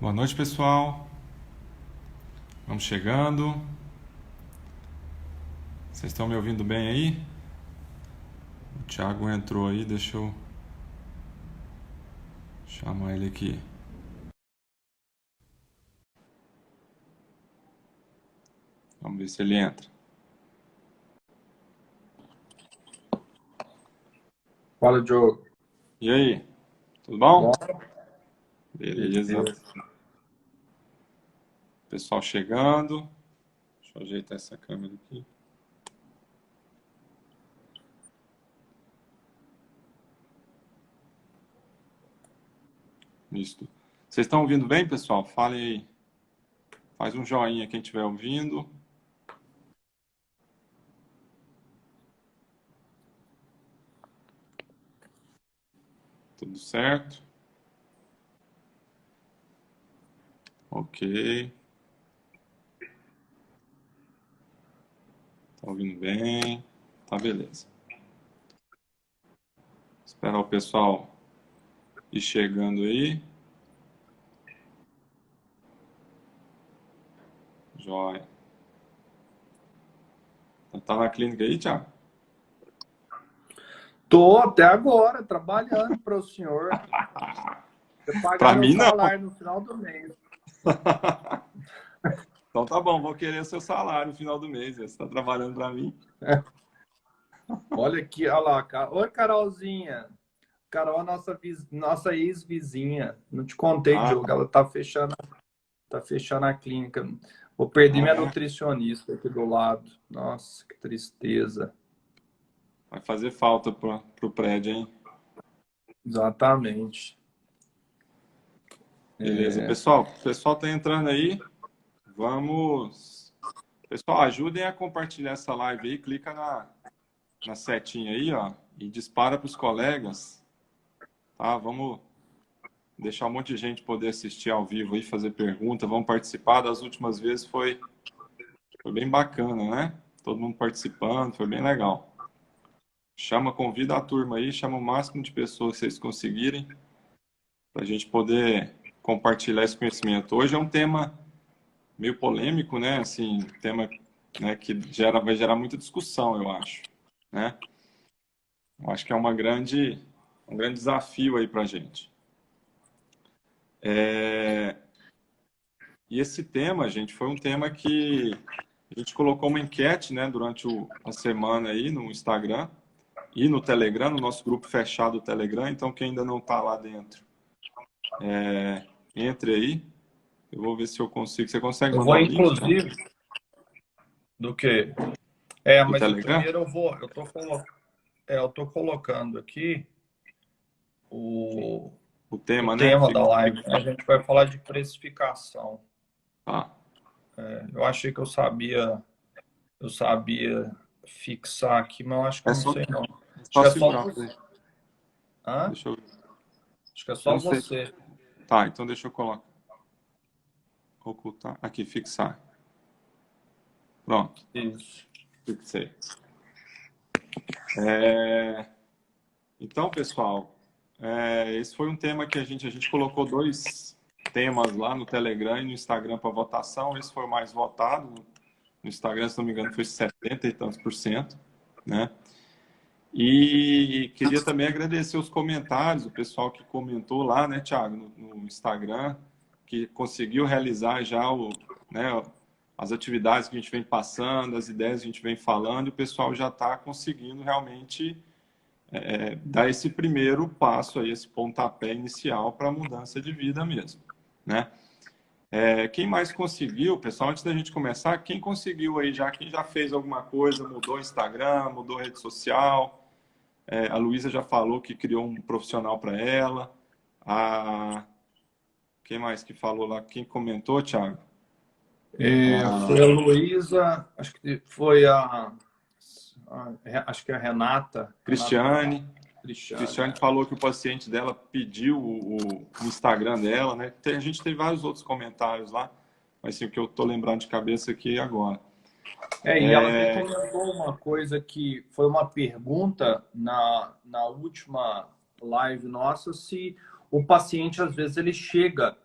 Boa noite, pessoal. Vamos chegando. Vocês estão me ouvindo bem aí? O Thiago entrou aí, deixa eu chamar ele aqui. Vamos ver se ele entra. Fala, Diogo. E aí? Tudo Bom? bom? Beleza. Beleza. Pessoal chegando. Deixa eu ajeitar essa câmera aqui. Isso. Vocês estão ouvindo bem, pessoal? Falem aí. Faz um joinha quem estiver ouvindo. Tudo certo? Ok. Tá ouvindo bem? Tá, beleza. Esperar o pessoal ir chegando aí. Joia. Tá na clínica aí, Thiago? Tô até agora trabalhando para o senhor. Você pagar Pra meu mim, não. salário no final do mês. Então tá bom, vou querer seu salário no final do mês. Você está trabalhando para mim? Olha aqui, olha lá. Oi, Carolzinha. Carol, nossa ex-vizinha. Não te contei, Ah, Diogo. Ela tá fechando a clínica. Vou perder minha é? nutricionista aqui do lado. Nossa, que tristeza. Vai fazer falta pro prédio, hein? Exatamente. Beleza. Pessoal, o pessoal tá entrando aí. Vamos. Pessoal, ajudem a compartilhar essa live aí. Clica na setinha aí, ó, e dispara para os colegas, tá? Vamos deixar um monte de gente poder assistir ao vivo aí, fazer pergunta. Vamos participar. Das últimas vezes foi bem bacana, né? Todo mundo participando, foi bem legal. Convida a turma aí, chama o máximo de pessoas que vocês conseguirem para a gente poder compartilhar esse conhecimento. Hoje é um tema meio polêmico, né? Assim, tema, né, que vai gerar muita discussão, eu acho, né? Eu acho que é um grande desafio aí para a gente. E esse tema, gente, foi um tema que a gente colocou uma enquete, né, durante a semana aí no Instagram e no Telegram, no nosso grupo fechado do Telegram. Então, quem ainda não está lá dentro, entre aí. Eu vou ver se eu consigo. Você consegue Eu mandar vou, o link, Thiago? inclusive, do que? Do Mas o Telegram? primeiro eu tô colocando aqui o, O o tema, né? tema da live. A gente vai falar de precificação. Tá. Eu achei que eu sabia fixar aqui, mas eu acho que É eu não só, sei não. é Acho só que é só segurar. você. Hã? Deixa eu. Acho que é Eu só não sei. você. Tá, então deixa eu colocar. Ocultar. Aqui, fixar. Pronto, Isso. fixei. É, Então, pessoal, esse foi um tema que a gente colocou dois temas lá no Telegram e no Instagram para votação. Esse foi o mais votado. No Instagram, se não me engano, foi 70 e tantos por cento, né? E queria também agradecer os comentários, o pessoal que comentou lá, né, Thiago, no Instagram, que conseguiu realizar já né, as atividades que a gente vem passando, as ideias que a gente vem falando, e o pessoal já está conseguindo realmente dar esse primeiro passo aí, esse pontapé inicial para a mudança de vida mesmo, né? Quem mais conseguiu, pessoal, antes da gente começar, quem conseguiu aí já, quem já fez alguma coisa, mudou o Instagram, mudou a rede social, a Luísa já falou que criou um profissional para ela. Quem mais que falou lá? Quem comentou, Thiago? Foi a Luísa, acho que foi acho que é a Renata Cristiane. Cristiane. Cristiane falou que o paciente dela pediu o Instagram dela, né? A gente tem vários outros comentários lá, mas assim, o que eu tô lembrando de cabeça aqui agora. E ela me comentou uma coisa que foi uma pergunta na última live nossa, se o paciente, às vezes, ele chega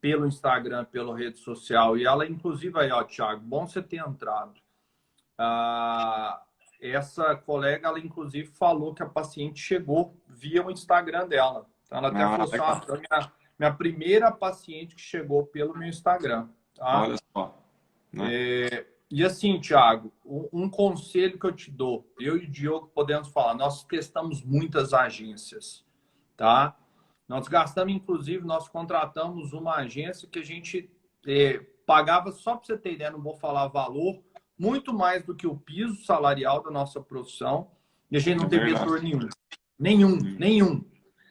pelo Instagram, pela rede social. E ela, inclusive, aí, ó, Thiago, bom você ter entrado. Essa colega, ela, inclusive, falou que a paciente chegou via o Instagram dela. Então, ela até falou assim, minha primeira paciente que chegou pelo meu Instagram. Tá? Olha só. Né? E assim, Thiago, um conselho que eu te dou, eu e o Diogo podemos falar, nós testamos muitas agências, tá? Nós gastamos, inclusive, nós contratamos uma agência que a gente pagava, só para você ter ideia, não vou falar valor, muito mais do que o piso salarial da nossa profissão, e a gente não teve retorno nenhum. Nenhum.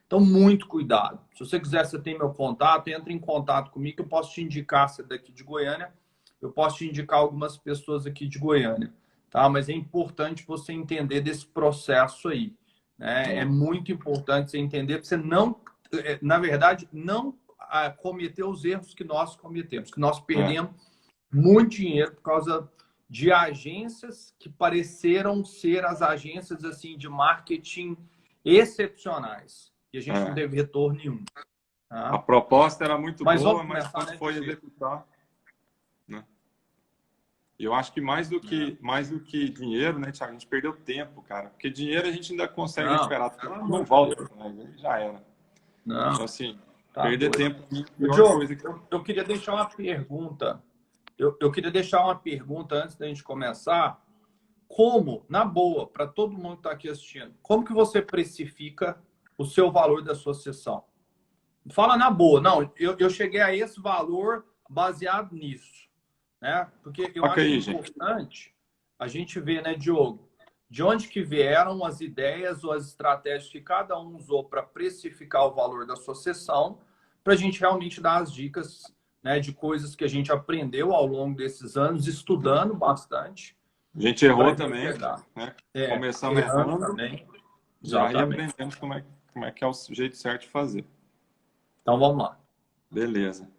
Então, muito cuidado. Se você quiser, você tem meu contato, entre em contato comigo, que eu posso te indicar, você é daqui de Goiânia, eu posso te indicar algumas pessoas aqui de Goiânia, tá? Mas é importante você entender desse processo aí, né? É muito importante você entender, para você não, na verdade, não cometer os erros que nós cometemos, que nós perdemos muito dinheiro por causa de agências que pareceram ser as agências assim de marketing excepcionais. E a gente não teve retorno nenhum. Tá? A proposta era muito boa, mas começar, quando foi executar... Né? Eu acho que mais do que dinheiro, né, Thiago? A gente perdeu tempo, cara. Porque dinheiro a gente ainda consegue recuperar. Não volta, né? Já era. Não. Então, assim, perder tempo é a pior Diogo, coisa que... eu queria deixar uma pergunta. Eu queria deixar uma pergunta antes da gente começar. Como, na boa, para todo mundo que está aqui assistindo, como que você precifica o seu valor da sua sessão? Fala na boa. Não, eu cheguei a esse valor baseado nisso. Né? Porque eu acho importante a gente ver, né, Diogo, de onde que vieram as ideias ou as estratégias que cada um usou para precificar o valor da sua sessão, para a gente realmente dar as dicas, né, de coisas que a gente aprendeu ao longo desses anos, estudando bastante. A gente errou também, né? Começamos errando também. Já aí aprendemos como é que é o jeito certo de fazer. Então, vamos lá. Beleza.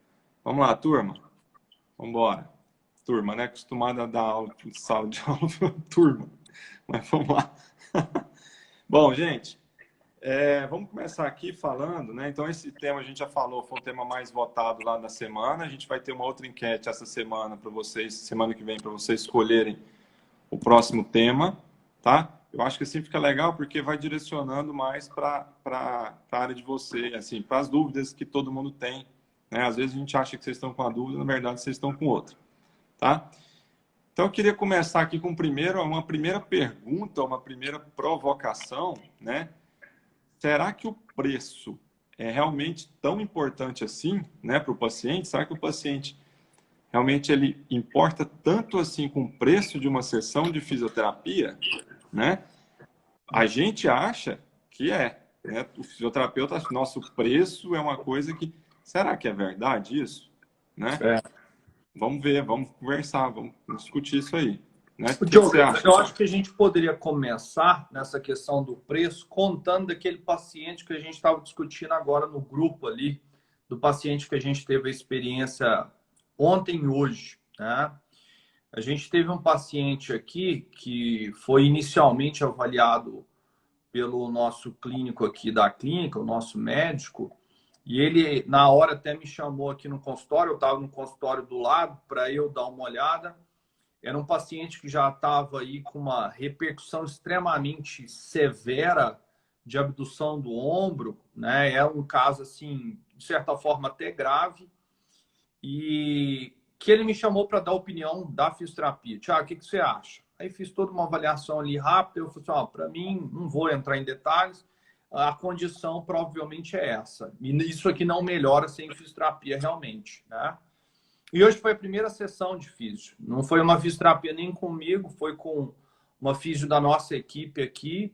Vamos lá, turma. Vamos embora. Turma, né? Acostumada a dar aula de sala de aula, turma. Mas vamos lá. Bom, gente, vamos começar aqui falando, né? Então, esse tema a gente já falou, foi o tema mais votado lá da semana. A gente vai ter uma outra enquete essa semana para vocês, semana que vem, para vocês escolherem o próximo tema, tá? Eu acho que assim fica legal porque vai direcionando mais para a área de você, assim, para as dúvidas que todo mundo tem, né? Às vezes a gente acha que vocês estão com a dúvida, na verdade vocês estão com outra, tá? Então eu queria começar aqui com uma primeira pergunta, uma primeira provocação, né? Será que o preço é realmente tão importante assim, né, para o paciente? Será que o paciente realmente ele importa tanto assim com o preço de uma sessão de fisioterapia, né? A gente acha que né? O fisioterapeuta acha que nosso preço é uma coisa que... Será que é verdade isso? Né? Vamos ver, vamos conversar, vamos discutir isso aí. Né? O que você acha? Eu acho que a gente poderia começar nessa questão do preço contando daquele paciente que a gente estava discutindo agora no grupo ali, do paciente que a gente teve a experiência ontem e hoje, né? A gente teve um paciente aqui que foi inicialmente avaliado pelo nosso clínico aqui da clínica, o nosso médico, e ele, na hora, até me chamou aqui no consultório, eu estava no consultório do lado, para eu dar uma olhada. Era um paciente que já estava aí com uma repercussão extremamente severa de abdução do ombro, né? É um caso, assim, de certa forma, até grave, e que ele me chamou para dar opinião da fisioterapia. Tiago, o que você acha? Aí fiz toda uma avaliação ali rápida, eu falei assim, para mim, não vou entrar em detalhes, a condição provavelmente é essa. E isso aqui não melhora sem fisioterapia realmente, né? E hoje foi a primeira sessão de físio. Não foi uma fisioterapia nem comigo, foi com uma físio da nossa equipe aqui.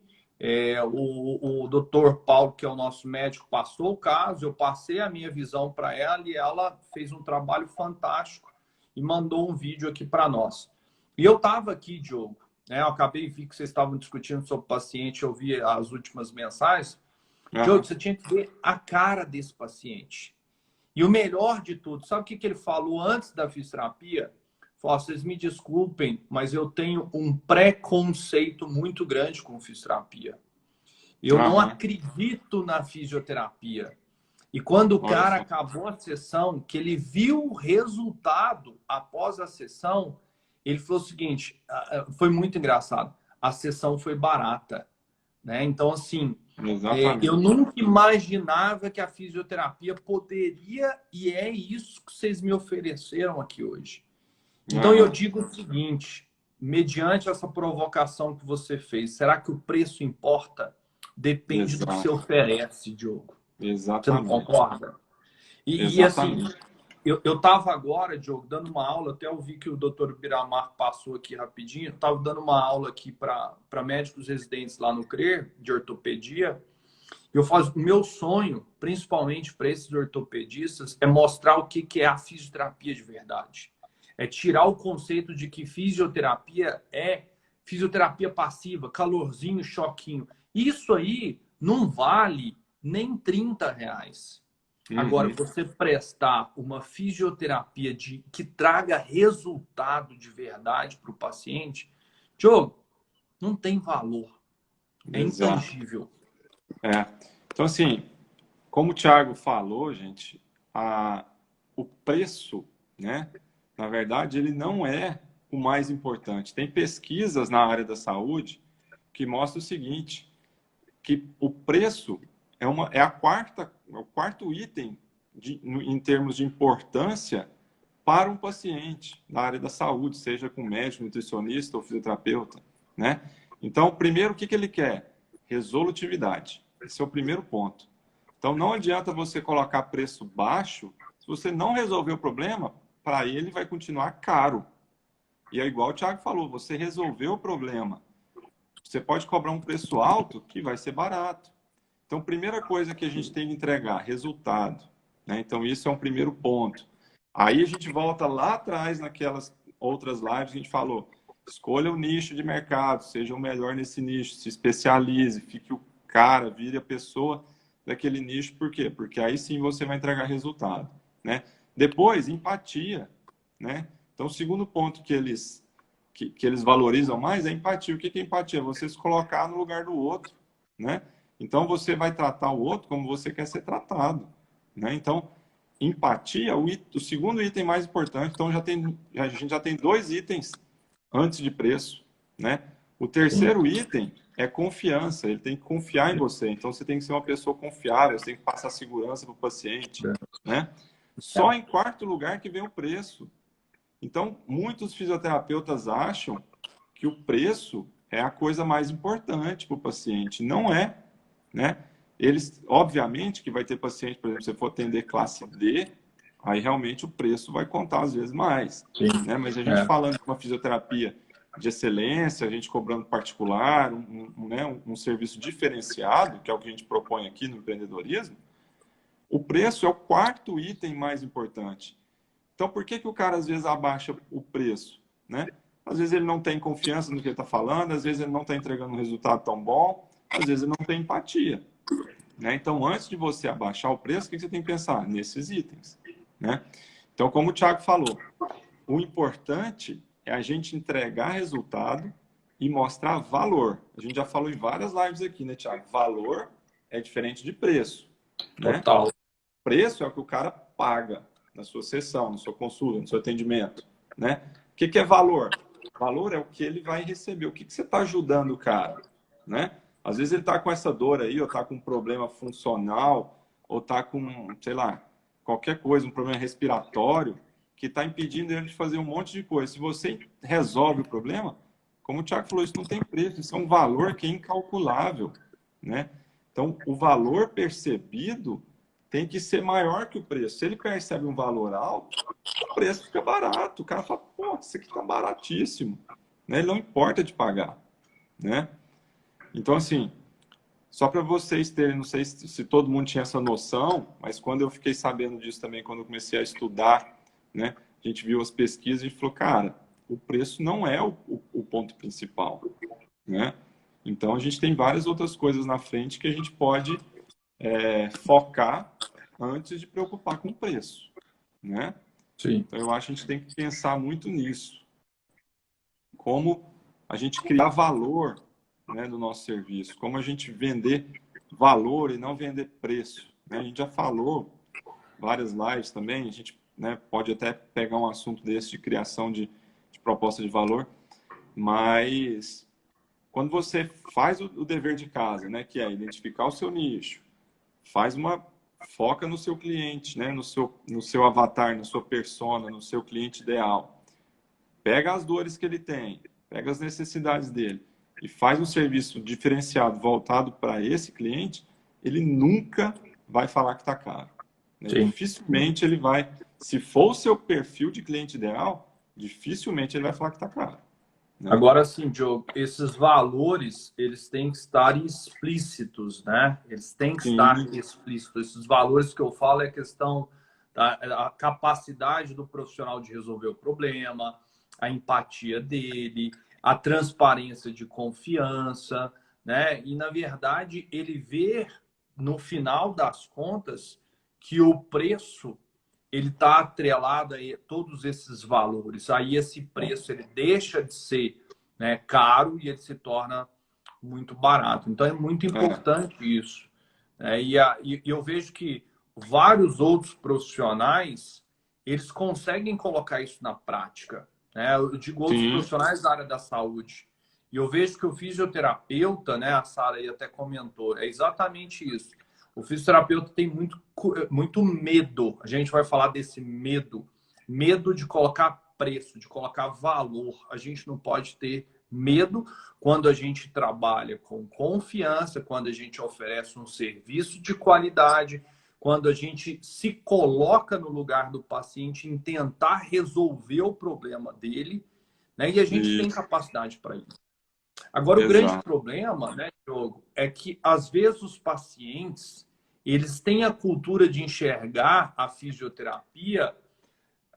O doutor Paulo, que é o nosso médico, passou o caso, eu passei a minha visão para ela e ela fez um trabalho fantástico e mandou um vídeo aqui para nós. E eu estava aqui, Diogo, né? Eu acabei de ver que vocês estavam discutindo sobre o paciente, eu vi as últimas mensagens. Diogo, você tinha que ver a cara desse paciente. E o melhor de tudo, sabe o que ele falou antes da fisioterapia? Falou, vocês me desculpem, mas eu tenho um preconceito muito grande com fisioterapia. Eu não acredito na fisioterapia. E quando o Olha cara só. acabou a sessão, que ele viu o resultado após a sessão, ele falou o seguinte, foi muito engraçado, a sessão foi barata, né? Então, assim, eu Exatamente. nunca imaginava que a fisioterapia poderia, e é isso que vocês me ofereceram aqui hoje. Então, eu Aham. digo o seguinte, mediante essa provocação que você fez, será que o preço importa? Depende do que você Exato. oferece, Diogo. Você não Exatamente. concorda? E assim, Exatamente. eu estava agora, Diogo, dando uma aula, até ouvi que o doutor Biramar passou aqui rapidinho, eu estava dando uma aula aqui para médicos residentes lá no CRER, de ortopedia. Eu faço, o meu sonho, principalmente para esses ortopedistas, é mostrar o que é a fisioterapia de verdade. É tirar o conceito de que fisioterapia é fisioterapia passiva, calorzinho, choquinho. Isso aí não vale nem R$ 30. Agora, Uhum. você prestar uma fisioterapia que traga resultado de verdade para o paciente, Diogo, não tem valor. É Exato. intangível. É. Então, assim, como o Thiago falou, gente, o preço, né? Na verdade, ele não é o mais importante. Tem pesquisas na área da saúde que mostram o seguinte, que o preço é o quarto item em termos de importância para um paciente na área da saúde, seja com médico, nutricionista ou fisioterapeuta, né? Então, primeiro, o que ele quer? Resolutividade. Esse é o primeiro ponto. Então, não adianta você colocar preço baixo, se você não resolver o problema, para ele vai continuar caro. E é igual o Thiago falou, você resolveu o problema. Você pode cobrar um preço alto que vai ser barato. Então, primeira coisa que a gente tem que entregar, resultado. Né? Então, isso é um primeiro ponto. Aí a gente volta lá atrás naquelas outras lives que a gente falou. Escolha o nicho de mercado, seja o melhor nesse nicho, se especialize, fique o cara, vire a pessoa daquele nicho. Por quê? Porque aí sim você vai entregar resultado. Né? Depois, empatia. Né? Então, o segundo ponto que eles valorizam mais é empatia. O que é empatia? Você se colocar no lugar do outro. Né? Então, você vai tratar o outro como você quer ser tratado. Né? Então, empatia, o segundo item mais importante. Então, a gente já tem dois itens antes de preço. Né? O Sim. terceiro item é confiança. Ele tem que confiar em você. Então, você tem que ser uma pessoa confiável, você tem que passar segurança para o paciente. Né? Só em quarto lugar que vem o preço. Então, muitos fisioterapeutas acham que o preço é a coisa mais importante para o paciente. Não é, né? Eles, obviamente, que vai ter paciente, por exemplo, se você for atender classe D, aí realmente o preço vai contar às vezes mais, Sim. né? Mas a gente É. falando de uma fisioterapia de excelência, a gente cobrando particular, né, um serviço diferenciado, que é o que a gente propõe aqui no empreendedorismo, o preço é o quarto item mais importante. Então, por que o cara às vezes abaixa o preço, né? Às vezes ele não tem confiança no que ele está falando, às vezes ele não está entregando um resultado tão bom, às vezes ele não tem empatia, né? Então, antes de você abaixar o preço, o que você tem que pensar? Nesses itens, né? Então, como o Thiago falou, o importante é a gente entregar resultado e mostrar valor. A gente já falou em várias lives aqui, né, Thiago? Valor é diferente de preço, né? Total. Preço é o que o cara paga na sua sessão, na sua consulta, no seu atendimento, né? O que é valor? Valor é o que ele vai receber. O que você está ajudando o cara, né? Às vezes ele está com essa dor aí, ou está com um problema funcional, ou está com, sei lá, qualquer coisa, um problema respiratório, que está impedindo ele de fazer um monte de coisa. Se você resolve o problema, como o Thiago falou, isso não tem preço, isso é um valor que é incalculável, né? Então, o valor percebido tem que ser maior que o preço. Se ele percebe um valor alto, o preço fica barato. O cara fala, pô, isso aqui está baratíssimo. Né? Ele não importa de pagar. Né? Então, assim, só para vocês terem, não sei se todo mundo tinha essa noção, mas quando eu fiquei sabendo disso também, quando eu comecei a estudar, né, a gente viu as pesquisas e falou, cara, o preço não é o ponto principal. Né? Então, a gente tem várias outras coisas na frente que a gente pode focar antes de preocupar com o preço, né? Sim. Então, eu acho que a gente tem que pensar muito nisso. Como a gente criar valor, né, no nosso serviço. Como a gente vender valor e não vender preço, né? A gente já falou várias lives também, a gente, né, pode até pegar um assunto desse de criação de proposta de valor, mas quando você faz o dever de casa, né, que é identificar o seu nicho, foca no seu cliente, né, no seu avatar, na sua persona, no seu cliente ideal. Pega as dores que ele tem, pega as necessidades dele e faz um serviço diferenciado, voltado para esse cliente, ele nunca vai falar que está caro, né? Dificilmente ele vai, se for o seu perfil de cliente ideal, dificilmente ele vai falar que está caro, né? Agora sim, Diogo, esses valores, eles têm que estar explícitos, né? Eles têm que estar explícitos. Esses valores que eu falo é a questão da capacidade do profissional de resolver o problema, a empatia dele, a transparência de confiança, né? E, na verdade, ele ver, no final das contas, que o preço ele está atrelado a todos esses valores. Aí esse preço ele deixa de ser, né, caro e ele se torna muito barato. Então é muito importante isso. E eu vejo que vários outros profissionais eles conseguem colocar isso na prática, né? Eu digo outros profissionais da área da saúde. E eu vejo que o fisioterapeuta, né, a Sara aí até comentou, é exatamente isso. O fisioterapeuta tem muito medo. A gente vai falar desse medo. Medo de colocar preço, de colocar valor. A gente não pode ter medo quando a gente trabalha com confiança, quando a gente oferece um serviço de qualidade, quando a gente se coloca no lugar do paciente em tentar resolver o problema dele, né? E a gente tem capacidade para isso. Agora, o grande problema, né, Diogo, é que às vezes os pacientes eles têm a cultura de enxergar a fisioterapia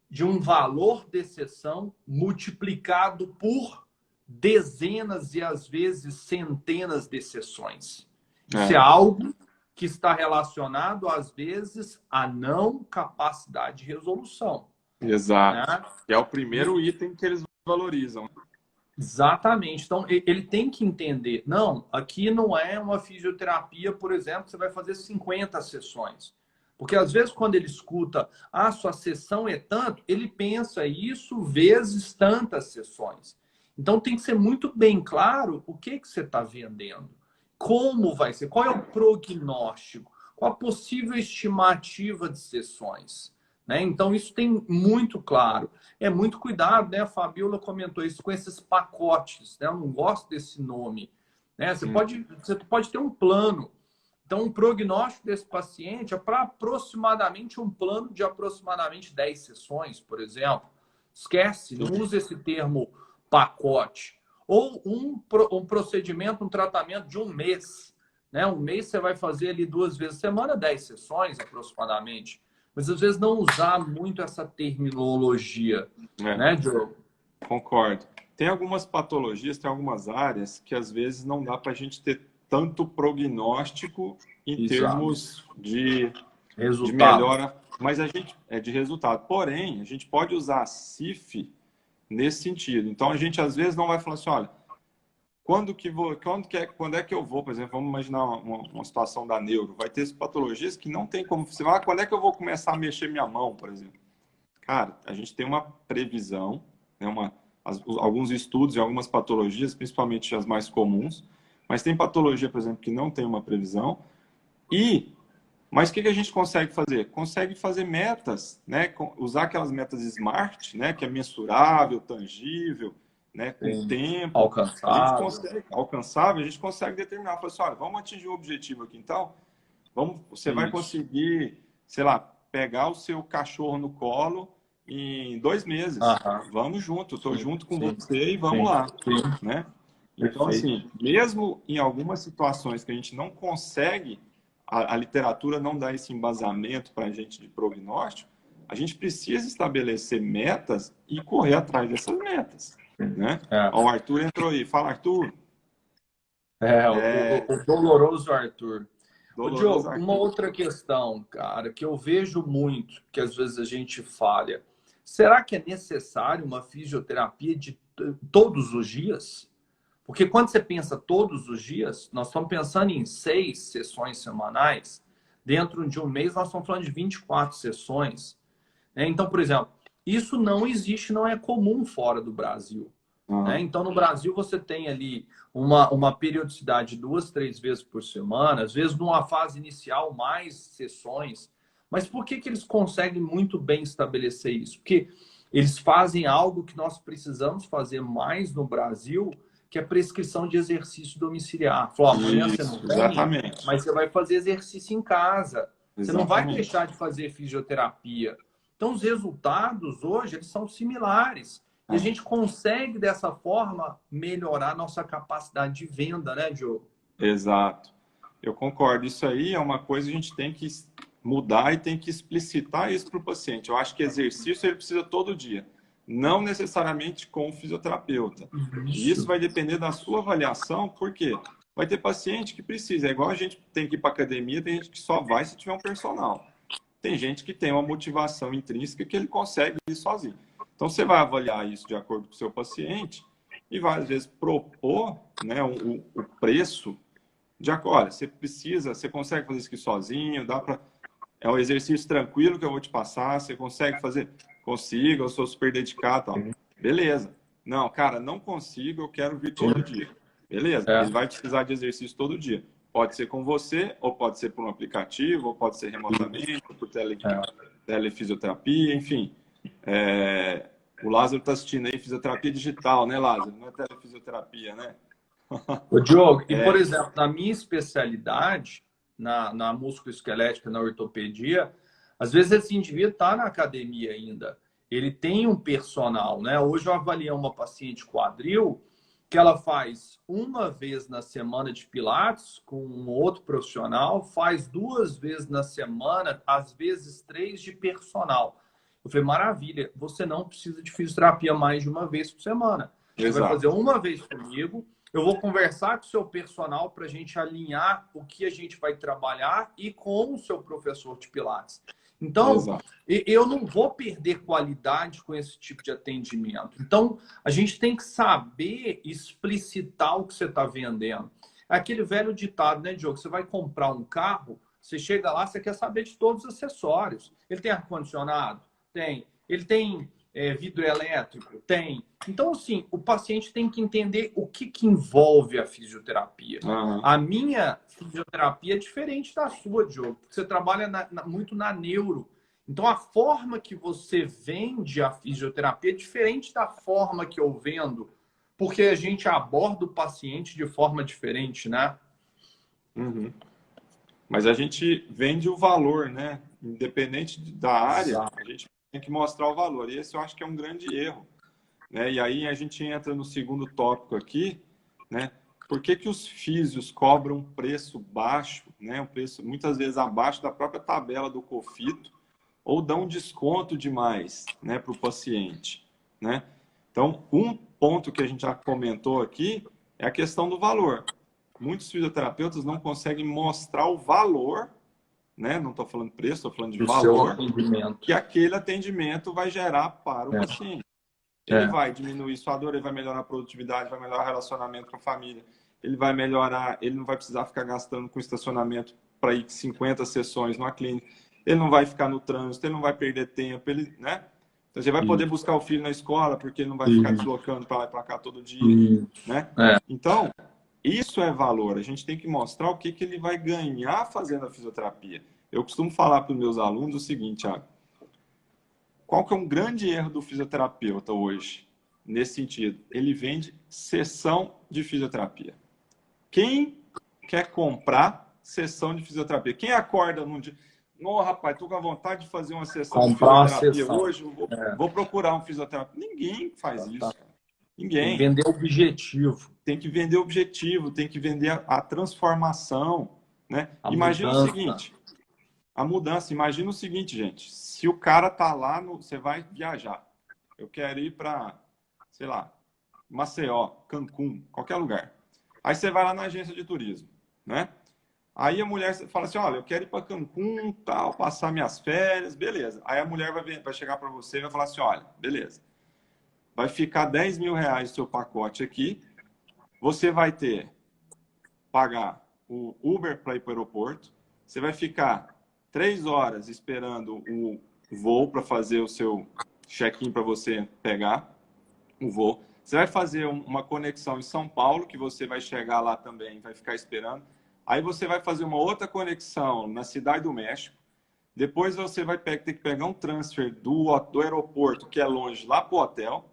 de um valor de sessão multiplicado por dezenas e às vezes centenas de sessões. Isso é algo que está relacionado às vezes à não capacidade de resolução. Exato. Né? Que é o primeiro item que eles valorizam. Exatamente. Então, ele tem que entender, não, aqui não é uma fisioterapia, por exemplo, que você vai fazer 50 sessões. Porque, às vezes, quando ele escuta, sua sessão é tanto, ele pensa isso vezes tantas sessões. Então, tem que ser muito bem claro o que você está vendendo, como vai ser, qual é o prognóstico, qual a possível estimativa de sessões. Né? Então, isso tem muito claro. É muito cuidado, né? A Fabiola comentou isso com esses pacotes. Né? Eu não gosto desse nome. Né? Você pode ter um plano. Então, um prognóstico desse paciente é para aproximadamente um plano de aproximadamente 10 sessões, por exemplo. Esquece, não usa esse termo pacote. Ou um procedimento, um tratamento de um mês. Né? Um mês você vai fazer ali 2 vezes a semana, 10 sessões aproximadamente. Mas às vezes não usar muito essa terminologia, né, Diogo? Concordo. Tem algumas patologias, tem algumas áreas que às vezes não dá para a gente ter tanto prognóstico em termos de melhora, mas a gente de resultado. Porém, a gente pode usar a CIF nesse sentido. Então a gente às vezes não vai falar assim, olha, quando é que eu vou, por exemplo, vamos imaginar uma situação da neuro, vai ter patologias que não tem como você falar, quando é que eu vou começar a mexer minha mão, por exemplo? Cara, a gente tem uma previsão, né, alguns estudos e algumas patologias, principalmente as mais comuns, mas tem patologia, por exemplo, que não tem uma previsão. Mas o que a gente consegue fazer? Consegue fazer metas, né, usar aquelas metas SMART, né, que é mensurável, tangível, né, com tempo, alcançável, a gente consegue determinar, falar assim, olha, vamos atingir um objetivo aqui, então, você vai conseguir, sei lá, pegar o seu cachorro no colo em 2 meses, vamos junto, estou junto com você e vamos lá, né? Então, assim, mesmo em algumas situações que a gente não consegue, a literatura não dá esse embasamento para a gente de prognóstico, a gente precisa estabelecer metas e correr atrás dessas metas. Né? O Arthur entrou aí. Fala, Arthur. O doloroso Arthur. Doloroso Diogo, Arthur. uma outra questão, cara, que eu vejo muito, que às vezes a gente falha. Será que é necessário uma fisioterapia de todos os dias? Porque quando você pensa todos os dias, nós estamos pensando em 6 sessões semanais. Dentro de um mês, nós estamos falando de 24 sessões. Né? Então, por exemplo, isso não existe, não é comum fora do Brasil. Né? Então, no Brasil, você tem ali uma periodicidade de 2, 3 vezes por semana, às vezes numa fase inicial, mais sessões. Mas por que eles conseguem muito bem estabelecer isso? Porque eles fazem algo que nós precisamos fazer mais no Brasil, que é prescrição de exercício domiciliar. Falou, amanhã você não vem, exatamente. mas você vai fazer exercício em casa. Você não vai deixar de fazer fisioterapia. Então, os resultados hoje eles são similares. E a gente consegue, dessa forma, melhorar nossa capacidade de venda, né, Diogo? Exato. Eu concordo. Isso aí é uma coisa que a gente tem que mudar e tem que explicitar isso para o paciente. Eu acho que exercício ele precisa todo dia, não necessariamente com o fisioterapeuta. E isso vai depender da sua avaliação, porque vai ter paciente que precisa. É igual a gente tem que ir para academia, tem gente que só vai se tiver um personal. Tem gente que tem uma motivação intrínseca que ele consegue ir sozinho. Então, você vai avaliar isso de acordo com o seu paciente e vai, às vezes, propor, né, o preço de acordo. Olha, você precisa, você consegue fazer isso aqui sozinho, dá para... É um exercício tranquilo que eu vou te passar, você consegue fazer? Consigo, eu sou super dedicado, tal. Beleza. Não, cara, não consigo, eu quero vir todo dia. Beleza, ele vai precisar de exercício todo dia. Pode ser com você, ou pode ser por um aplicativo, ou pode ser remotamente, por telefisioterapia, enfim. O Lázaro está assistindo aí fisioterapia digital, né, Lázaro? Não é telefisioterapia, né? Ô, Diogo, e por exemplo, na minha especialidade, na musculoesquelética, na ortopedia, às vezes esse indivíduo está na academia ainda. Ele tem um personal, né? Hoje eu avaliei uma paciente quadril que ela faz uma vez na semana de pilates com um outro profissional, faz 2 vezes na semana, às vezes 3 de personal. Eu falei, maravilha, você não precisa de fisioterapia mais de uma vez por semana. Você vai fazer uma vez comigo, eu vou conversar com o seu personal para a gente alinhar o que a gente vai trabalhar e com o seu professor de pilates. Então, eu não vou perder qualidade com esse tipo de atendimento. Então, a gente tem que saber explicitar o que você está vendendo. É aquele velho ditado, né, Diogo? Você vai comprar um carro, você chega lá, você quer saber de todos os acessórios. Ele tem ar-condicionado? Tem. Ele tem vidro elétrico? Tem. Então, assim, o paciente tem que entender o que envolve a fisioterapia. A minha fisioterapia é diferente da sua, Diogo, porque você trabalha muito na neuro. Então, a forma que você vende a fisioterapia é diferente da forma que eu vendo, porque a gente aborda o paciente de forma diferente, né? Mas a gente vende o valor, né? Independente da área, a gente tem que mostrar o valor. E esse eu acho que é um grande erro. Né? E aí a gente entra no segundo tópico aqui, né? Por que os físios cobram um preço baixo, né? Um preço muitas vezes abaixo da própria tabela do COFITO, ou dão um desconto demais, né, para o paciente, né? Então, um ponto que a gente já comentou aqui é a questão do valor. Muitos fisioterapeutas não conseguem mostrar o valor, né? Não estou falando preço, estou falando de valor que aquele atendimento vai gerar para o paciente. Ele vai diminuir sua dor, ele vai melhorar a produtividade, vai melhorar o relacionamento com a família, ele vai melhorar, ele não vai precisar ficar gastando com estacionamento para ir 50 sessões numa clínica, ele não vai ficar no trânsito, ele não vai perder tempo, ele, né? Então, você vai poder buscar o filho na escola, porque ele não vai ficar deslocando para lá e para cá todo dia, né? Então, isso é valor. A gente tem que mostrar o que ele vai ganhar fazendo a fisioterapia. Eu costumo falar para os meus alunos o seguinte, Thiago, qual que é um grande erro do fisioterapeuta hoje, nesse sentido? Ele vende sessão de fisioterapia. Quem quer comprar sessão de fisioterapia? Quem acorda num dia... Não, rapaz, estou com a vontade de fazer uma sessão de fisioterapia hoje, vou procurar um fisioterapeuta. Ninguém faz isso, cara. Ninguém. Tem que vender objetivo. Tem que vender objetivo, tem que vender a transformação, né? Imagina o seguinte, a mudança. Imagina o seguinte, gente. Se o cara tá lá, você vai viajar. Eu quero ir para, sei lá, Maceió, Cancún, qualquer lugar. Aí você vai lá na agência de turismo, né? Aí a mulher fala assim, olha, eu quero ir para Cancún, tal, passar minhas férias, beleza. Aí a mulher vai chegar para você e vai falar assim, olha, beleza. Vai ficar 10 mil reais o seu pacote aqui. Você vai pagar o Uber para ir para o aeroporto. Você vai ficar 3 horas esperando o voo para fazer o seu check-in para você pegar o voo. Você vai fazer uma conexão em São Paulo, que você vai chegar lá também, vai ficar esperando. Aí você vai fazer uma outra conexão na Cidade do México. Depois você vai ter que pegar um transfer do aeroporto, que é longe, lá para o hotel.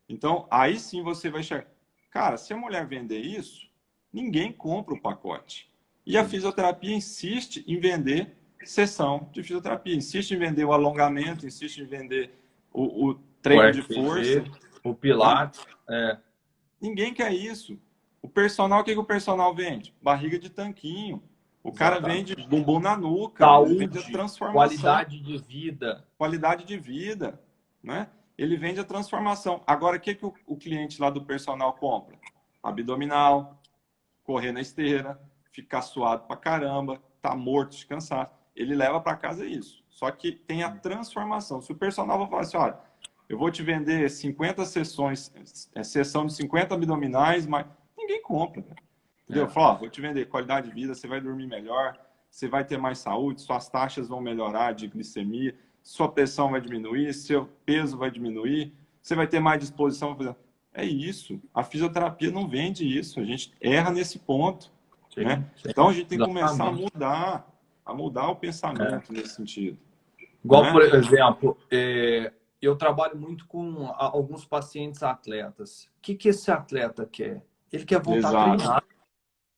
Então, aí sim você vai chegar. Cara, se a mulher vender isso, ninguém compra o pacote. E a fisioterapia insiste em vender sessão de fisioterapia, insiste em vender o alongamento, insiste em vender o treino de força. O Pilates. Ninguém quer isso. O personal, o que o personal vende? Barriga de tanquinho. O cara vende bumbum na nuca. Saúde, ele vende a transformação. qualidade de vida. Qualidade de vida, né? Ele vende a transformação. Agora, o que o cliente lá do personal compra? Abdominal, correr na esteira, ficar suado pra caramba, tá morto, descansar. Ele leva para casa isso. Só que tem a transformação. Se o personal vai falar assim, olha, eu vou te vender 50 sessões, sessão de 50 abdominais, mas ninguém compra, né? Entendeu? Fala, vou te vender qualidade de vida, você vai dormir melhor, você vai ter mais saúde, suas taxas vão melhorar de glicemia, sua pressão vai diminuir, seu peso vai diminuir, você vai ter mais disposição. É isso. A fisioterapia não vende isso. A gente erra nesse ponto. Sim, né? Sim. Então a gente tem que começar a mudar o pensamento nesse sentido. Igual, né? Por exemplo, eu trabalho muito com alguns pacientes atletas. O que esse atleta quer? Ele quer voltar a treinar.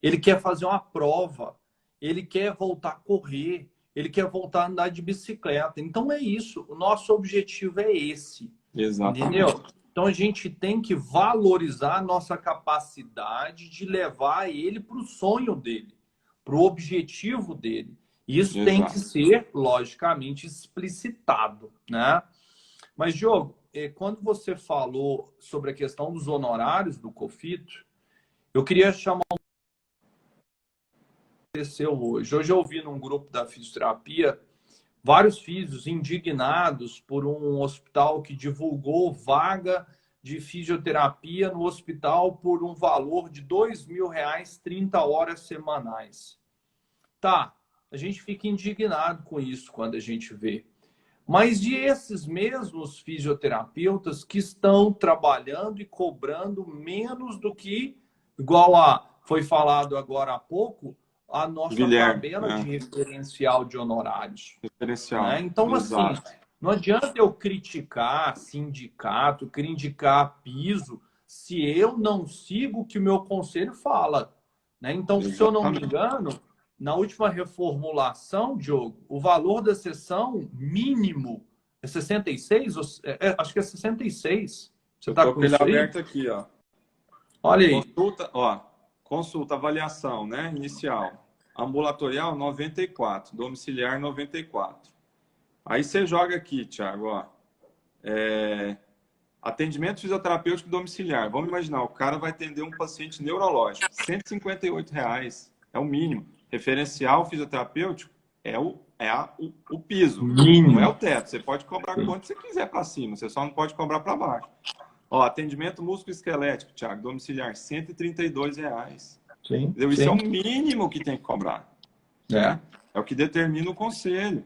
Ele quer fazer uma prova. Ele quer voltar a correr. Ele quer voltar a andar de bicicleta. Então é isso. O nosso objetivo é esse. Exatamente. Entendeu? Então a gente tem que valorizar a nossa capacidade de levar ele para o sonho dele, para o objetivo dele. Isso tem que ser, logicamente, explicitado, né? Mas, Diogo, quando você falou sobre a questão dos honorários do COFIT, eu queria chamar o que aconteceu hoje. Hoje eu vi num grupo da fisioterapia vários físios indignados por um hospital que divulgou vaga de fisioterapia no hospital por um valor de R$2.000, 30 horas semanais. Tá, a gente fica indignado com isso quando a gente vê. Mas e esses mesmos fisioterapeutas que estão trabalhando e cobrando menos do que, foi falado agora há pouco, a nossa tabela de referencial de honorários. Né? Então, assim, não adianta eu criticar sindicato, criticar piso, se eu não sigo o que o meu conselho fala. Né? Então, se eu não me engano, na última reformulação, Diogo, o valor da sessão mínimo é 66? Acho que é 66. Você está com ele aberto aqui, ó. Olha aí. Consulta, avaliação, né? Inicial. Ambulatorial, 94. Domiciliar, 94. Aí você joga aqui, Thiago, ó. Atendimento fisioterapêutico domiciliar. Vamos imaginar, o cara vai atender um paciente neurológico. R$158 é o mínimo. Referencial fisioterapêutico é o piso, mínimo. Não é o teto. Você pode cobrar quanto você quiser para cima, você só não pode cobrar para baixo. Ó, atendimento músculo-esquelético, Thiago, domiciliar, R$132. Sim, Isso é o mínimo que tem que cobrar. Né? É o que determina o conselho.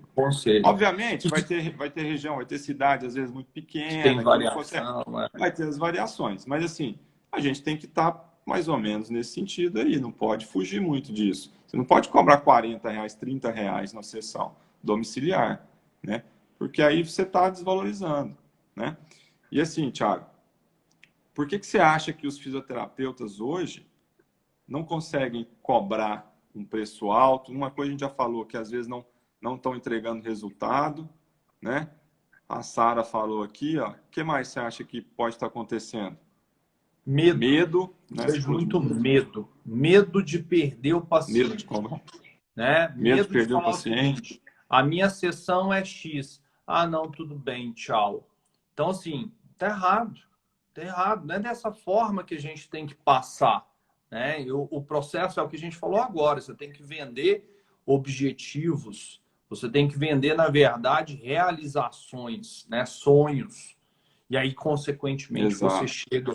Obviamente, vai ter região, vai ter cidade, às vezes, muito pequena. Tem variação. Vai ter as variações. Mas, assim, a gente tem que estar mais ou menos nesse sentido aí. Não pode fugir muito disso. Você não pode cobrar R$40, R$30 na sessão domiciliar, né? Porque aí você está desvalorizando, né? E assim, Thiago, por que você acha que os fisioterapeutas hoje não conseguem cobrar um preço alto? Uma coisa a gente já falou, que às vezes não estão entregando resultado, né? A Sara falou aqui, ó. O que mais você acha que pode estar acontecendo? Medo, né? Vejo muito medo. Medo de perder o paciente. Medo de como? Né? Medo de perder o paciente. A minha sessão é X. Ah, não, tudo bem, tchau. Então, assim, tá errado. Tá errado. Não é dessa forma que a gente tem que passar. Né? O processo é o que a gente falou agora. Você tem que vender objetivos. Você tem que vender, na verdade, realizações, né? Sonhos. E aí, consequentemente, você chega...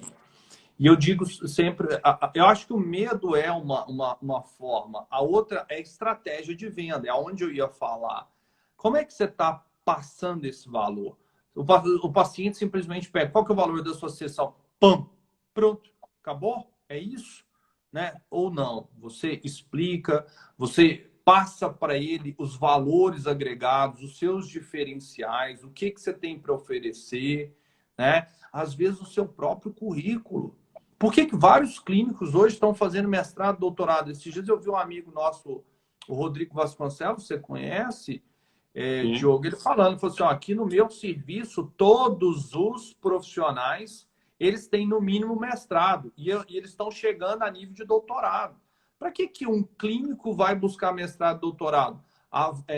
E eu digo sempre, eu acho que o medo é uma forma, a outra é estratégia de venda, é onde eu ia falar. Como é que você está passando esse valor? O paciente simplesmente pega, qual que é o valor da sua sessão? Pam! Pronto, acabou? É isso? Né? Ou não? Você explica, você passa para ele os valores agregados, os seus diferenciais, o que você tem para oferecer, né? Às vezes o seu próprio currículo. Por que vários clínicos hoje estão fazendo mestrado, doutorado? Esses dias eu vi um amigo nosso, o Rodrigo Vasconcelos, você conhece, Sim, Diogo, ele falando, falou assim, ó, aqui no meu serviço, todos os profissionais, eles têm no mínimo mestrado e eles estão chegando a nível de doutorado. Para que um clínico vai buscar mestrado, doutorado?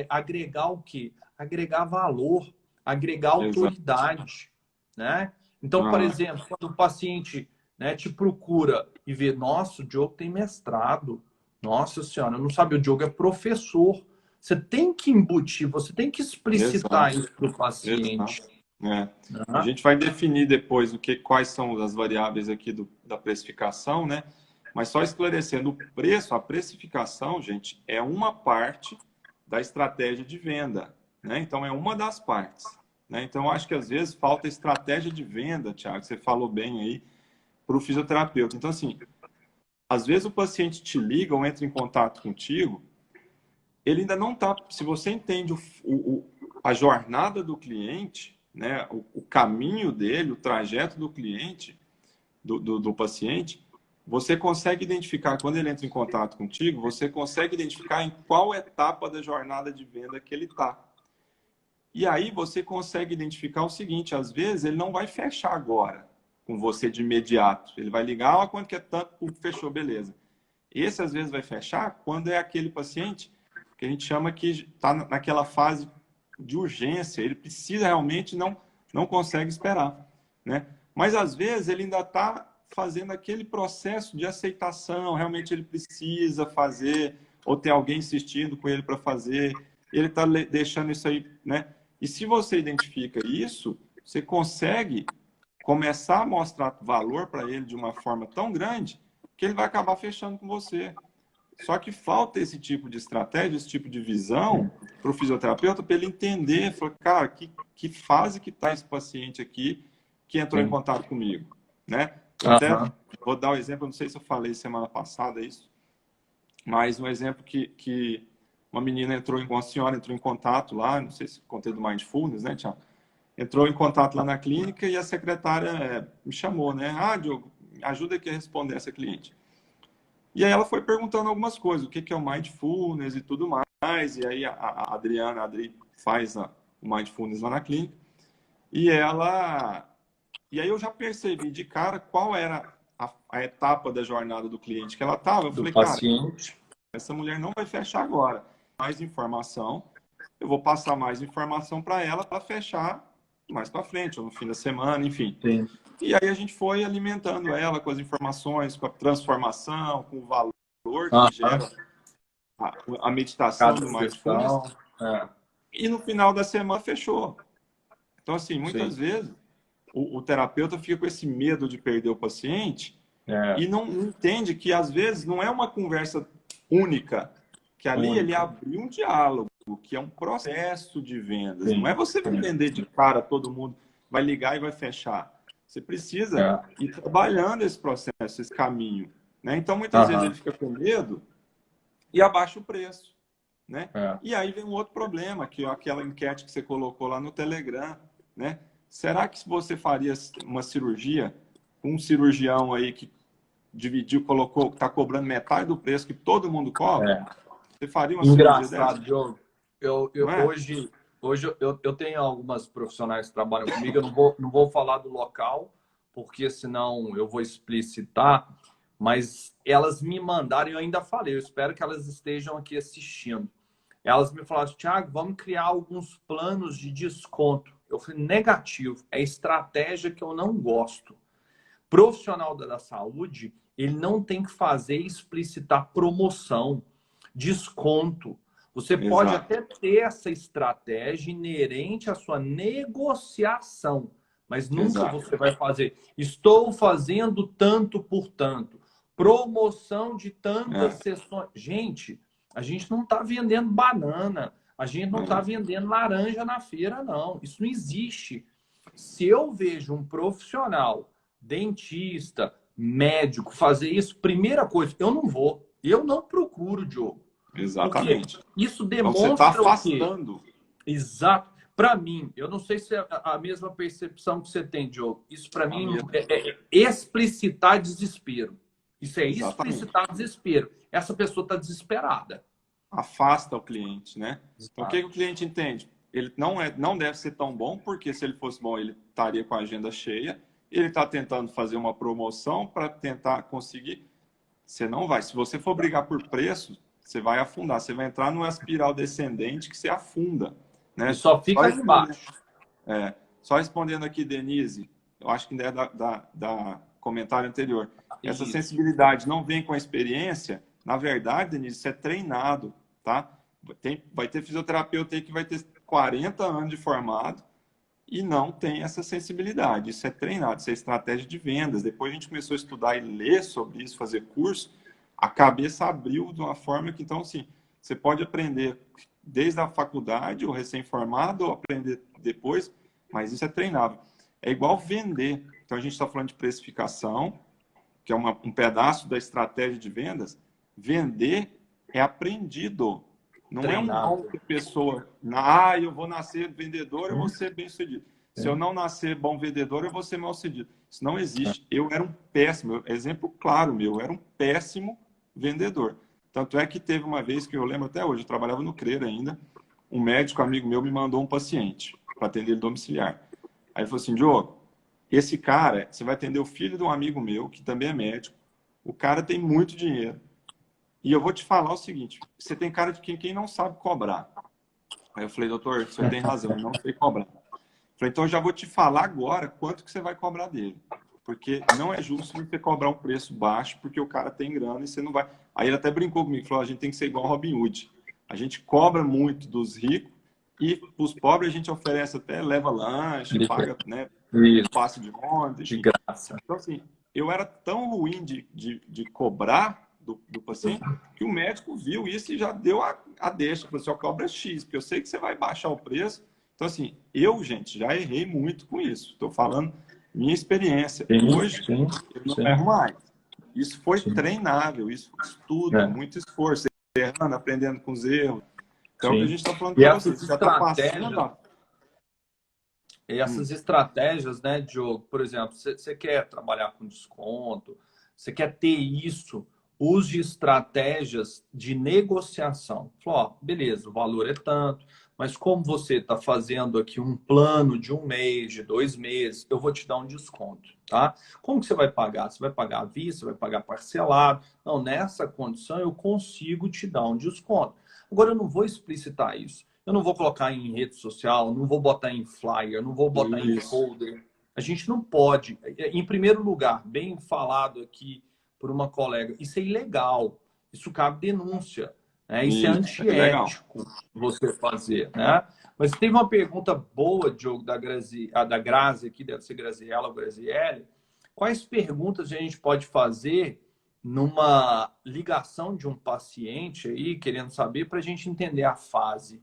Agregar o quê? Agregar valor, agregar exato. autoridade, né? Então, por Aham, exemplo, quando o paciente, né, te procura e vê, nossa, o Diogo tem mestrado, nossa senhora, eu não sabia, o Diogo é professor. Você tem que embutir, você tem que explicitar exato, isso para o exato. paciente. É. A Né? gente vai definir depois quais são as variáveis aqui da precificação, né? Mas só esclarecendo, o preço, a precificação, gente, é uma parte da estratégia de venda, né? Então, é uma das partes, né? Então, eu acho que às vezes falta estratégia de venda, Thiago, você falou bem aí, para o fisioterapeuta. Então, assim, às vezes o paciente te liga ou entra em contato contigo, ele ainda não está. Se você entende a jornada do cliente, né, o caminho dele, o trajeto do cliente, do paciente, você consegue identificar, quando ele entra em contato contigo, você consegue identificar em qual etapa da jornada de venda que ele está. E aí você consegue identificar o seguinte: às vezes ele não vai fechar agora com você de imediato. Ele vai ligar, ó, quanto que é tanto, fechou, beleza. Esse às vezes vai fechar quando é aquele paciente que a gente chama que está naquela fase de urgência, ele precisa realmente, não consegue esperar, né? Mas às vezes ele ainda está fazendo aquele processo de aceitação, realmente ele precisa fazer, ou tem alguém insistindo com ele para fazer, ele está deixando isso aí, né? E se você identifica isso, você consegue começar a mostrar valor para ele de uma forma tão grande que ele vai acabar fechando com você. Só que falta esse tipo de estratégia, esse tipo de visão para o fisioterapeuta, para ele entender, falar, cara, que fase que está esse paciente aqui que entrou em Sim. contato comigo, né? Eu até Aham. vou dar um exemplo, não sei se eu falei semana passada isso, mas um exemplo que uma senhora entrou em contato lá, não sei se contei do Mindfulness, né, Tiago? Entrou em contato lá na clínica e a secretária me chamou, né? Ah, Diogo, ajuda aqui a responder essa cliente. E aí ela foi perguntando algumas coisas, o que é o Mindfulness e tudo mais. E aí a Adriana, a Adri faz o Mindfulness lá na clínica. E ela... E aí eu já percebi de cara qual era a etapa da jornada do cliente que ela estava. Eu Do falei, cara, paciente. essa mulher não vai fechar agora. Mais informação, eu vou passar mais informação para ela para fechar mais para frente, ou no fim da semana, enfim. Sim. E aí a gente foi alimentando ela com as informações, com a transformação, com o valor que Aham. gera a meditação Cada do Mindfulness. sessão. É. E no final da semana fechou. Então, assim, Sim. muitas vezes o terapeuta fica com esse medo de perder o paciente É. e não entende que, às vezes, não é uma conversa única, que ali ele Única. abriu um diálogo, que é um processo de vendas. Não é Sim. você Sim. vender de cara, todo mundo vai ligar e vai fechar. Você precisa É. ir trabalhando esse processo, esse caminho, né? Então, muitas vezes ele Aham. fica com medo e abaixa o preço, né? É. E aí vem um outro problema, que é aquela enquete que você colocou lá no Telegram, né? Será que se você faria uma cirurgia, um cirurgião aí que dividiu, colocou, está cobrando metade do preço que todo mundo cobra, É. você faria uma cirurgia dessa? Engraçado, Diogo. Não é? Hoje eu tenho algumas profissionais que trabalham comigo. Eu não vou falar do local, porque senão eu vou explicitar. Mas elas me mandaram, e eu ainda falei, eu espero que elas estejam aqui assistindo. Elas me falaram, Thiago, vamos criar alguns planos de desconto. Eu falei, negativo, é estratégia que eu não gosto. Profissional da saúde, ele não tem que fazer e explicitar promoção, desconto. Você pode Exato, até ter essa estratégia inerente à sua negociação, mas nunca exato. você vai fazer. Estou fazendo tanto por tanto. Promoção de tantas É, sessões. Gente, a gente não está vendendo banana. A gente não está vendendo laranja na feira, não. Isso não existe. Se eu vejo um profissional, dentista, médico, fazer isso, primeira coisa, eu não vou. Eu não procuro, Diogo. Exatamente. Porque isso Então você está demonstra o quê? afastando. Exato. Para mim, eu não sei se é a mesma percepção que você tem, Diogo. Isso para mim é explicitar desespero. Isso é Exatamente. explicitar desespero. Essa pessoa está desesperada. Afasta o cliente, né? Então, o que Exato. o cliente entende? Ele não deve ser tão bom, porque se ele fosse bom, ele estaria com a agenda cheia. Ele está tentando fazer uma promoção para tentar conseguir. Você não vai. Se você for brigar por preço, você vai afundar. Você vai entrar numa espiral descendente que você afunda, E né? só fica ali embaixo. Só respondendo aqui, Denise, eu acho que é da comentário anterior. Essa Isso. sensibilidade não vem com a experiência. Na verdade, Denise, isso é treinado, tá? Vai ter fisioterapeuta aí que vai ter 40 anos de formado e não tem essa sensibilidade. Isso é treinado, isso é estratégia de vendas. Depois a gente começou a estudar e ler sobre isso, fazer curso, a cabeça abriu de uma forma que, então, assim, você pode aprender desde a faculdade, ou recém-formado, ou aprender depois, mas isso é treinável. É igual vender. Então, a gente está falando de precificação, que é um pedaço da estratégia de vendas. Vender é aprendido. Não é um dom que a pessoa... eu vou nascer vendedor, eu vou ser bem-sucedido. Se eu não nascer bom vendedor, eu vou ser mal-sucedido. Isso não existe. Eu era um péssimo, exemplo claro meu, eu era um péssimo vendedor. Tanto é que teve uma vez, que eu lembro até hoje, eu trabalhava no CRER ainda, um médico amigo meu me mandou um paciente para atender ele domiciliar. Aí ele falou assim, Diogo, esse cara, você vai atender o filho de um amigo meu, que também é médico, o cara tem muito dinheiro. E eu vou te falar o seguinte, você tem cara de quem não sabe cobrar. Aí eu falei, doutor, o senhor tem razão, eu não sei cobrar. Eu falei, então eu já vou te falar agora quanto que você vai cobrar dele. Porque não é justo você cobrar um preço baixo, porque o cara tem grana e você não vai... Aí ele até brincou comigo, falou, a gente tem que ser igual Robin Hood. A gente cobra muito dos ricos e para os pobres a gente oferece até, leva lanche, paga, né, passe de ônibus, de graça. Então, assim, eu era tão ruim de cobrar do paciente que o médico viu isso e já deu a deixa. Falou assim, ó, cobra X, porque eu sei que você vai baixar o preço. Então, assim, gente, já errei muito com isso. Estou falando minha experiência. Hoje, eu não erro mais. Isso foi treinável, isso foi estudo, muito esforço, errando, aprendendo com os erros. Então, o que a gente está falando para você, você já está passando... Essas estratégias, né, Diogo? Por exemplo, você quer trabalhar com desconto, você quer ter isso, use estratégias de negociação. Falou, ó, beleza, o valor é tanto, mas como você está fazendo aqui um plano de 1 mês, de 2 meses, eu vou te dar um desconto, tá? Como que você vai pagar? Você vai pagar à vista, você vai pagar parcelado? Não, nessa condição eu consigo te dar um desconto. Agora, eu não vou explicitar isso. Eu não vou colocar em rede social, não vou botar em flyer, não vou botar em folder. A gente não pode. Em primeiro lugar, bem falado aqui por uma colega, isso é ilegal. Isso cabe denúncia. Né? Isso é antiético você fazer. Né? Mas teve uma pergunta boa, Diogo, da Grazi aqui, deve ser Graziella ou Graziele. Quais perguntas a gente pode fazer numa ligação de um paciente aí, querendo saber, para a gente entender a fase?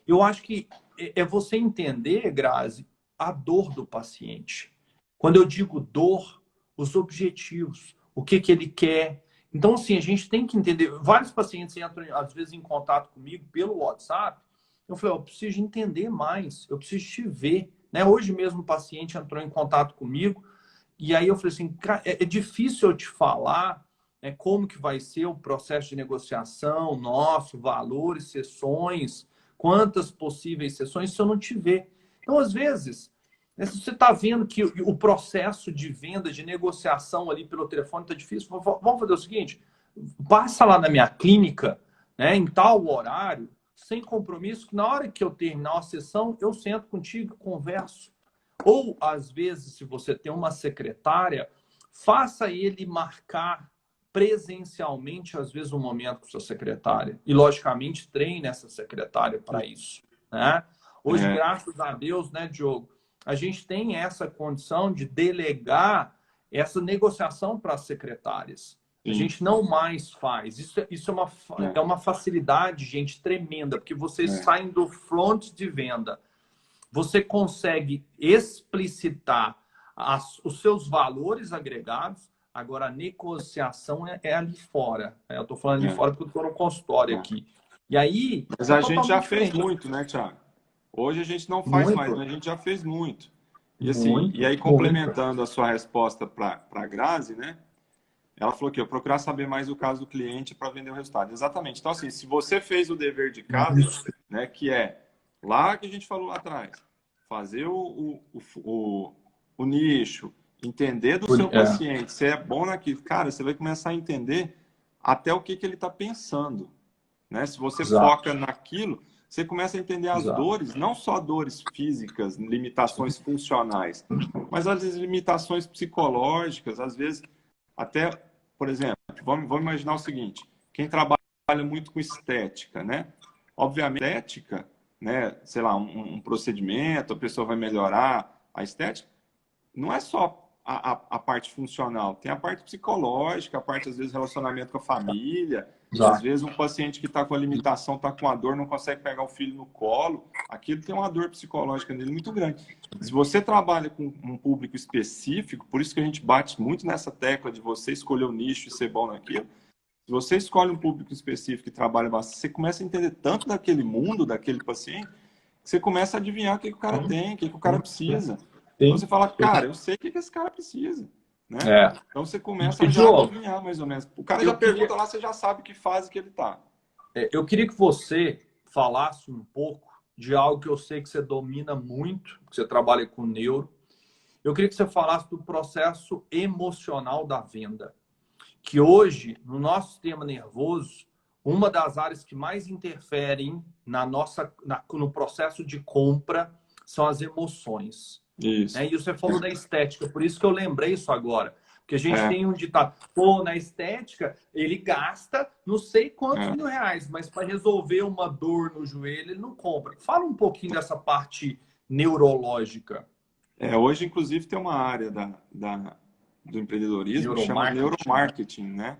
Eu acho que é você entender, Grazi, a dor do paciente. Quando eu digo dor, os objetivos, o que ele quer. Então, assim, a gente tem que entender. Vários pacientes entram, às vezes, em contato comigo pelo WhatsApp. Eu falei, eu preciso entender mais, eu preciso te ver. Né? Hoje mesmo o paciente entrou em contato comigo e aí eu falei assim, é difícil eu te falar como que vai ser o processo de negociação nosso, valores, sessões, quantas possíveis sessões se eu não te ver. Então, às vezes, se você está vendo que o processo de venda, de negociação ali pelo telefone está difícil, vamos fazer o seguinte, passa lá na minha clínica, né, em tal horário, sem compromisso, que na hora que eu terminar a sessão, eu sento contigo e converso. Ou, às vezes, se você tem uma secretária, faça ele marcar presencialmente, às vezes, um momento com sua secretária. E, logicamente, treine essa secretária para isso. Né? Hoje, graças a Deus, né, Diogo, a gente tem essa condição de delegar essa negociação para as secretárias. A Sim. gente não mais faz. Isso é uma facilidade, gente, tremenda, porque vocês saem do front de venda. Você consegue explicitar os seus valores agregados. Agora, a negociação é ali fora. Eu estou falando ali fora porque eu estou no consultório aqui. E aí, Mas é a gente já totalmente fez diferente. muito, né, Thiago? Hoje a gente não faz mais, Muito, mas a gente já fez muito. E assim, e muito, aí muito. complementando a sua resposta para a Grazi, né? Ela falou que eu procurar saber mais o caso do cliente para vender o resultado. Exatamente. Então, assim, se você fez o dever de casa, Isso. né, que é lá que a gente falou lá atrás, fazer o nicho, entender do seu É, paciente, se é bom naquilo, cara, você vai começar a entender até o que ele está pensando, né? Se você exato, foca naquilo, você começa a entender as exato. dores, não só dores físicas, limitações funcionais, mas as limitações psicológicas, às vezes até, por exemplo, vamos imaginar o seguinte: quem trabalha muito com estética, né? Obviamente, estética, né? Sei lá, um procedimento, a pessoa vai melhorar a estética, não é só a parte funcional, tem a parte psicológica, a parte, às vezes, relacionamento com a família. Às Exato. vezes, um paciente que está com a limitação, está com a dor, não consegue pegar o filho no colo, aquilo tem uma dor psicológica nele muito grande. Se você trabalha com um público específico, por isso que a gente bate muito nessa tecla de você escolher o nicho e ser bom naquilo. Se você escolhe um público específico e trabalha bastante, você começa a entender tanto daquele mundo, daquele paciente, que você começa a adivinhar o que o cara tem, o que o cara precisa. Então Sim. você fala, cara, eu sei o que esse cara precisa, né? É. Então você E, começa a já Diogo, adivinhar mais ou menos. O cara já eu pergunta queria, lá, você já sabe que fase que ele tá. eu queria que você falasse um pouco de algo que eu sei que você domina muito, que você trabalha com neuro. Eu queria que você falasse do processo emocional da venda, que hoje, no nosso sistema nervoso, uma das áreas que mais interferem no processo de compra são as emoções. Isso. E você falou da estética, por isso que eu lembrei isso agora. Porque a gente É, tem um ditado, pô, na estética, ele gasta não sei quantos é. mil reais, mas para resolver uma dor no joelho, ele não compra. Fala um pouquinho dessa parte neurológica. Hoje, inclusive, tem uma área do empreendedorismo que chama Neuromarketing. neuromarketing, né?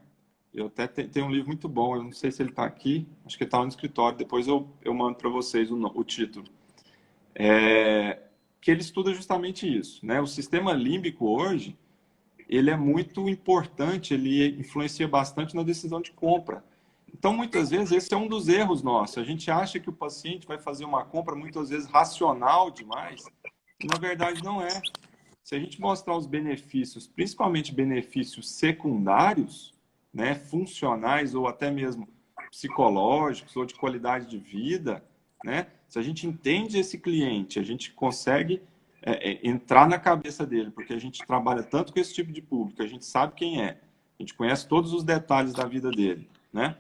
Eu até tenho um livro muito bom, eu não sei se ele está aqui, acho que está no escritório, depois eu mando para vocês o título. Que ele estuda justamente isso, né? O sistema límbico hoje, ele é muito importante, ele influencia bastante na decisão de compra. Então, muitas vezes, esse é um dos erros nossos. A gente acha que o paciente vai fazer uma compra, muitas vezes, racional demais, e na verdade não é. Se a gente mostrar os benefícios, principalmente benefícios secundários, né, funcionais ou até mesmo psicológicos ou de qualidade de vida, né, se a gente entende esse cliente, a gente consegue entrar na cabeça dele, porque a gente trabalha tanto com esse tipo de público, a gente sabe quem é, a gente conhece todos os detalhes da vida dele, né?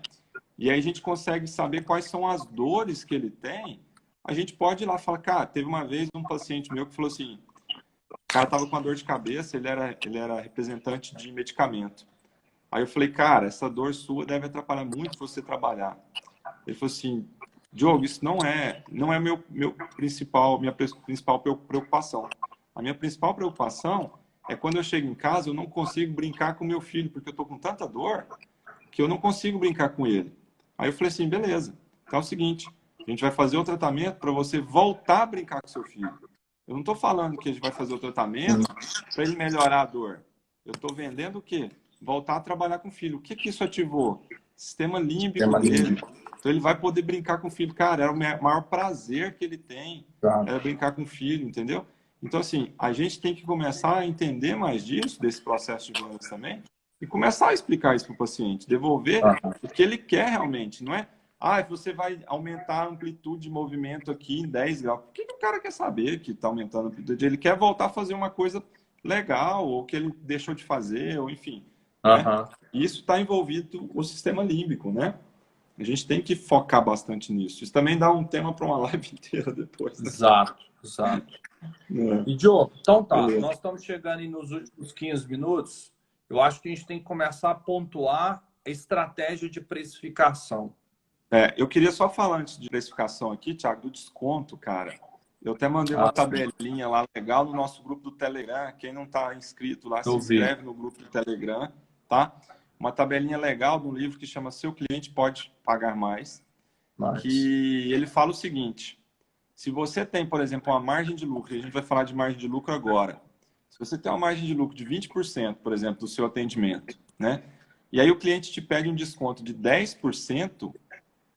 E aí a gente consegue saber quais são as dores que ele tem. A gente pode ir lá e falar, cara, teve uma vez um paciente meu que falou assim, o cara tava com uma dor de cabeça, ele era representante de medicamento. Aí eu falei, cara, essa dor sua deve atrapalhar muito você trabalhar. Ele falou assim, Diogo, isso não é minha principal preocupação. A minha principal preocupação é quando eu chego em casa, eu não consigo brincar com meu filho, porque eu tô com tanta dor que eu não consigo brincar com ele. Aí eu falei assim, beleza, então é o seguinte, a gente vai fazer o tratamento para você voltar a brincar com seu filho. Eu não estou falando que a gente vai fazer o tratamento para ele melhorar a dor. Eu estou vendendo o quê? Voltar a trabalhar com o filho. O que que isso ativou? Sistema límbico Sistema dele. límbico. Então ele vai poder brincar com o filho. Cara, era o maior prazer que ele tem, Tá. era brincar com o filho, entendeu? Então, assim, a gente tem que começar a entender mais disso, desse processo de vendas também, e começar a explicar isso para o paciente, devolver Tá. o que ele quer realmente, não é? Ah, você vai aumentar a amplitude de movimento aqui em 10 graus. Por que o cara quer saber que está aumentando a amplitude? Ele quer voltar a fazer uma coisa legal, ou que ele deixou de fazer, ou enfim, né? Aham. Isso está envolvido o sistema límbico, né? A gente tem que focar bastante nisso. Isso também dá um tema para uma live inteira depois, né? Exato, exato. É, E, Diogo, então tá, beleza. nós estamos chegando aí nos últimos 15 minutos. Eu acho que a gente tem que começar a pontuar a estratégia de precificação. Eu queria só falar antes de precificação aqui, Thiago, do desconto, cara. Eu até mandei uma Ah, sim. tabelinha lá legal no nosso grupo do Telegram. Quem não está inscrito lá, se Eu vi. inscreve no grupo do Telegram, tá? uma tabelinha legal de um livro que chama Seu Cliente Pode Pagar Mais, que ele fala o seguinte: se você tem, por exemplo, uma margem de lucro, e a gente vai falar de margem de lucro agora, se você tem uma margem de lucro de 20%, por exemplo, do seu atendimento, né? E aí o cliente te pede um desconto de 10%,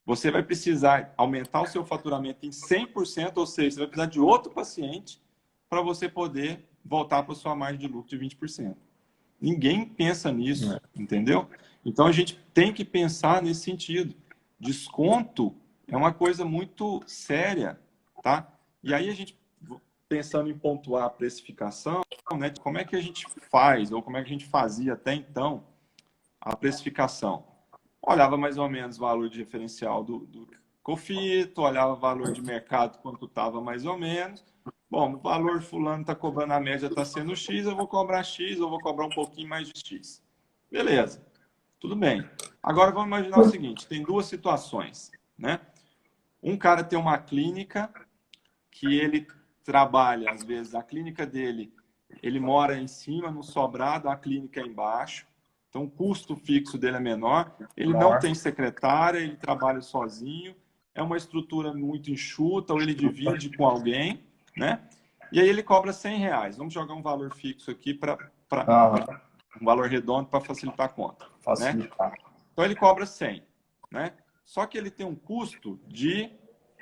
você vai precisar aumentar o seu faturamento em 100%, ou seja, você vai precisar de outro paciente para você poder voltar para a sua margem de lucro de 20%. Ninguém pensa nisso, entendeu? Então a gente tem que pensar nesse sentido. Desconto é uma coisa muito séria, tá? E aí a gente, pensando em pontuar a precificação, né? Como é que a gente faz, ou como é que a gente fazia até então a precificação? Olhava mais ou menos o valor de referencial do Cofito, olhava o valor de mercado quanto estava mais ou menos. Bom, o valor fulano está cobrando, a média está sendo X, eu vou cobrar X, eu vou cobrar um pouquinho mais de X. Beleza, tudo bem. Agora vamos imaginar o seguinte, tem duas situações, né? Um cara tem uma clínica que ele trabalha, às vezes, a clínica dele, ele mora em cima, no sobrado, a clínica é embaixo. Então, o custo fixo dele é menor. Ele não tem secretária, ele trabalha sozinho. É uma estrutura muito enxuta, ou ele divide com alguém, né? E aí ele cobra R$100. Vamos jogar um valor fixo aqui para um valor redondo para facilitar a conta. Facilitar. Né? Então, ele cobra 100, né? Só que ele tem um custo de,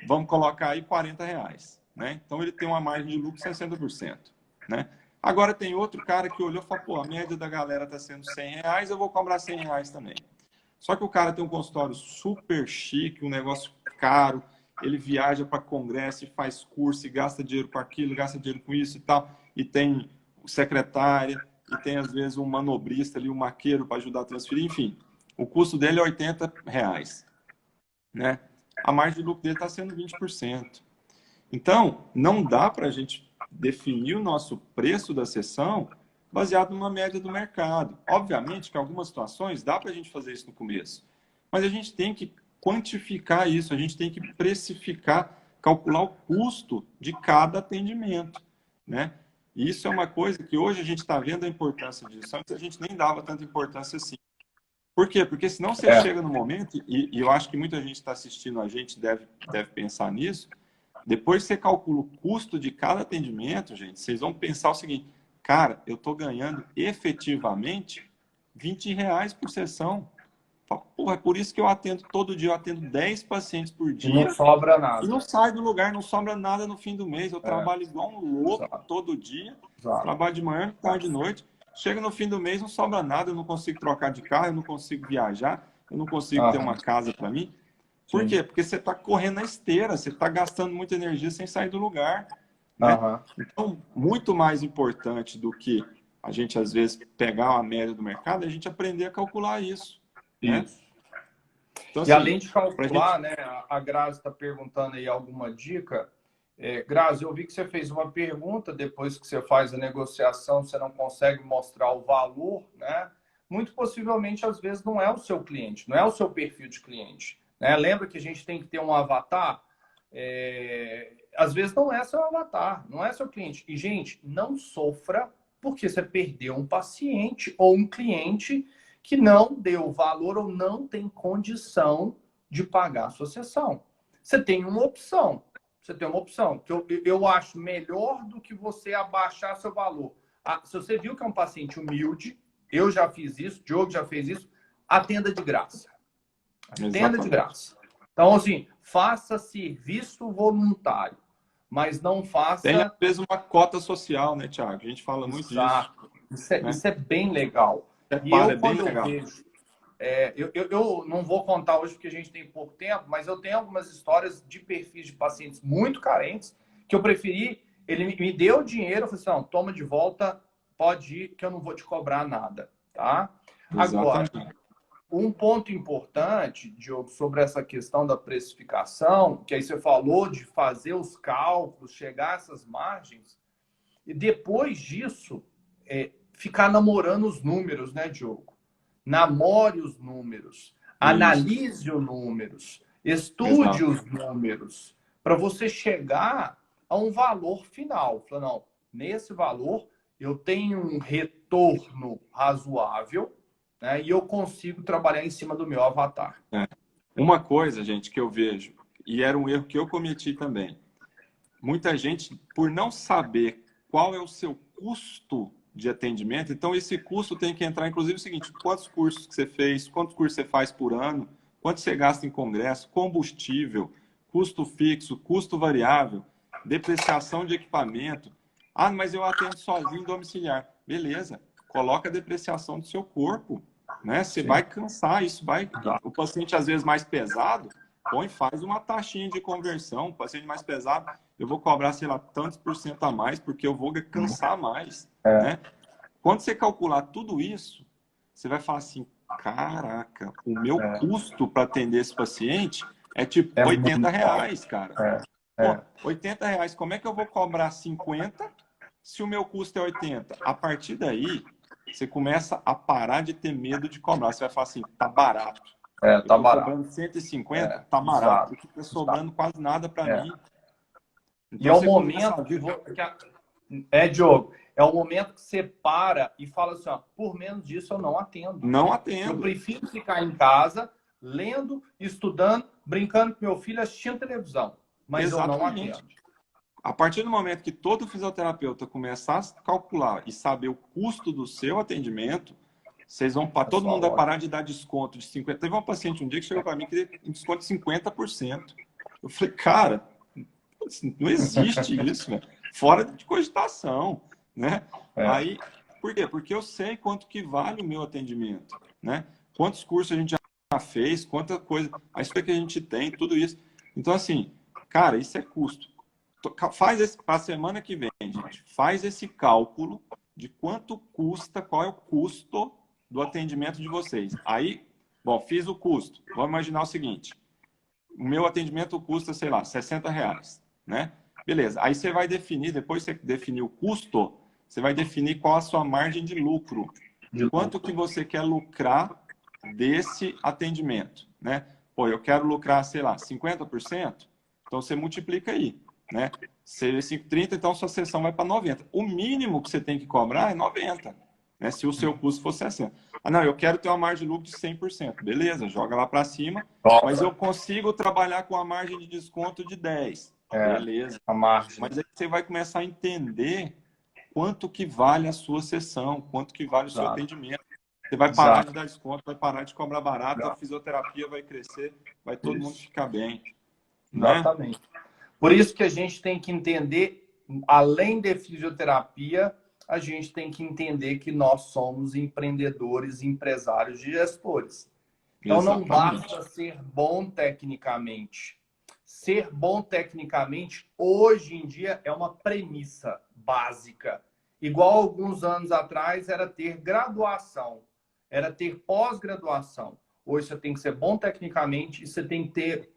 vamos colocar aí, R$40, né? Então, ele tem uma margem de lucro de 60%, né? Agora tem outro cara que olhou e falou, pô, a média da galera está sendo R$100, eu vou cobrar R$100 também. Só que o cara tem um consultório super chique, um negócio caro, ele viaja para congresso e faz curso e gasta dinheiro com aquilo, gasta dinheiro com isso e tal, e tem secretária, e tem às vezes um manobrista ali, um maqueiro para ajudar a transferir, enfim. O custo dele é R$80, né? A margem de lucro dele está sendo 20%. Então, não dá para a gente definir o nosso preço da sessão baseado numa média do mercado. Obviamente que em algumas situações dá para a gente fazer isso no começo, mas a gente tem que quantificar isso, a gente tem que precificar, calcular o custo de cada atendimento, né? E isso é uma coisa que hoje a gente está vendo a importância disso. Antes a gente nem dava tanta importância assim. Por quê? Porque senão você chega no momento, e eu acho que muita gente está assistindo a gente, deve pensar nisso, depois que você calcula o custo de cada atendimento, gente, vocês vão pensar o seguinte, cara, eu estou ganhando efetivamente R$20 por sessão. Porra, é por isso que eu atendo todo dia, eu atendo 10 pacientes por dia. E não sobra nada. E não sai do lugar, não sobra nada no fim do mês. Eu trabalho igual um louco todo dia. Trabalho de manhã, tarde e noite. Chega no fim do mês, não sobra nada, eu não consigo trocar de carro, eu não consigo viajar, eu não consigo ter uma casa para mim. Por quê? Porque você está correndo na esteira, você está gastando muita energia sem sair do lugar. Né? Então, muito mais importante do que a gente, às vezes, pegar a média do mercado, é a gente aprender a calcular isso. Né? Então, assim, e além de calcular, gente... né, a Grazi está perguntando aí alguma dica. Grazi, eu vi que você fez uma pergunta, depois que você faz a negociação, você não consegue mostrar o valor, né? Muito possivelmente, às vezes, não é o seu cliente, não é o seu perfil de cliente. Né? Lembra que a gente tem que ter um avatar? Às vezes não é seu avatar, não é seu cliente. E, gente, não sofra porque você perdeu um paciente ou um cliente que não deu valor ou não tem condição de pagar a sua sessão. Você tem uma opção. Você tem uma opção que eu acho melhor do que você abaixar seu valor. Se você viu que é um paciente humilde, eu já fiz isso, o Diogo já fez isso, atenda de graça. Atenda de graça. Então, assim, faça serviço voluntário, mas não faça... Tem, às vezes, uma cota social, né, Thiago? A gente fala muito disso. Isso é bem legal. E eu, quando eu vejo... eu não vou contar hoje porque a gente tem pouco tempo, mas eu tenho algumas histórias de perfis de pacientes muito carentes que eu preferi... Ele me deu o dinheiro, eu falei assim, não, toma de volta, pode ir, que eu não vou te cobrar nada, tá? Exatamente. Agora... Um ponto importante, Diogo, sobre essa questão da precificação, que aí você falou de fazer os cálculos, chegar a essas margens, e depois disso, ficar namorando os números, né, Diogo? Namore os números, analise os números, estude os números, para você chegar a um valor final. Falar, não, nesse valor eu tenho um retorno razoável, né? E eu consigo trabalhar em cima do meu avatar. Uma coisa, gente, que eu vejo, e era um erro que eu cometi também, muita gente, por não saber qual é o seu custo de atendimento, então esse custo tem que entrar, inclusive, o seguinte: quantos cursos que você fez, quantos cursos você faz por ano, quanto você gasta em congresso, combustível, custo fixo, custo variável, depreciação de equipamento. Ah, mas eu atendo sozinho domiciliar. Beleza, coloca a depreciação do seu corpo, né? Você vai cansar, isso vai... O paciente, às vezes, mais pesado, faz uma taxinha de conversão. O paciente mais pesado, eu vou cobrar, sei lá, tantos por cento a mais, porque eu vou cansar mais, né? Quando você calcular tudo isso, você vai falar assim: caraca, o meu custo para atender esse paciente é tipo R$ 80, cara. Pô, R$ 80, como é que eu vou cobrar 50 se o meu custo é 80? A partir daí, você começa a parar de ter medo de cobrar. Você vai falar assim: tá barato. Eu Tá tô barato. cobrando 150, tá barato. Porque tá sobrando quase nada para mim. E Então é o você começa momento a ver... Diogo, é o momento que você para e fala assim, ó, por menos disso eu não atendo. Não atendo. Eu prefiro ficar em casa, lendo, estudando, brincando com meu filho, assistindo televisão. Mas Exatamente. eu não atendo. A partir do momento que todo fisioterapeuta começar a calcular e saber o custo do seu atendimento, vocês vão, todo mundo vai parar de dar desconto de 50%. Teve uma paciente um dia que chegou para mim que queria um desconto de 50%. Eu falei: cara, não existe isso, né? Fora de cogitação, né? Aí, por quê? Porque eu sei quanto que vale o meu atendimento, né? Quantos cursos a gente já fez, quanta coisa, a história que a gente tem, tudo isso. Então, assim, cara, isso é custo. Faz esse, para a semana que vem, gente, faz esse cálculo de quanto custa, qual é o custo do atendimento de vocês. Aí, bom, fiz o custo. Vamos imaginar o seguinte: o meu atendimento custa, sei lá, R$ 60, né? Beleza. Aí você vai definir, depois você definir o custo, você vai definir qual a sua margem de lucro. Quanto que você quer lucrar desse atendimento, né? Pô, eu quero lucrar, sei lá, 50%, então você multiplica aí, né? Se 30, então sua sessão vai para 90. O mínimo que você tem que cobrar é 90, né? Se o seu custo for 60. Ah, não, eu quero ter uma margem de lucro de 100%. Beleza, joga lá para cima, mas eu consigo trabalhar com a margem de desconto de 10. Beleza. A margem. Mas aí você vai começar a entender quanto que vale a sua sessão, quanto que vale o seu atendimento. Você vai parar de dar desconto, vai parar de cobrar barato, a fisioterapia vai crescer, vai todo mundo ficar bem. Exatamente. Né? Por isso que a gente tem que entender, além de fisioterapia, a gente tem que entender que nós somos empreendedores, empresários e gestores. Então, não basta ser bom tecnicamente. Ser bom tecnicamente, hoje em dia, é uma premissa básica. Igual alguns anos atrás era ter graduação, era ter pós-graduação. Hoje você tem que ser bom tecnicamente e você tem que ter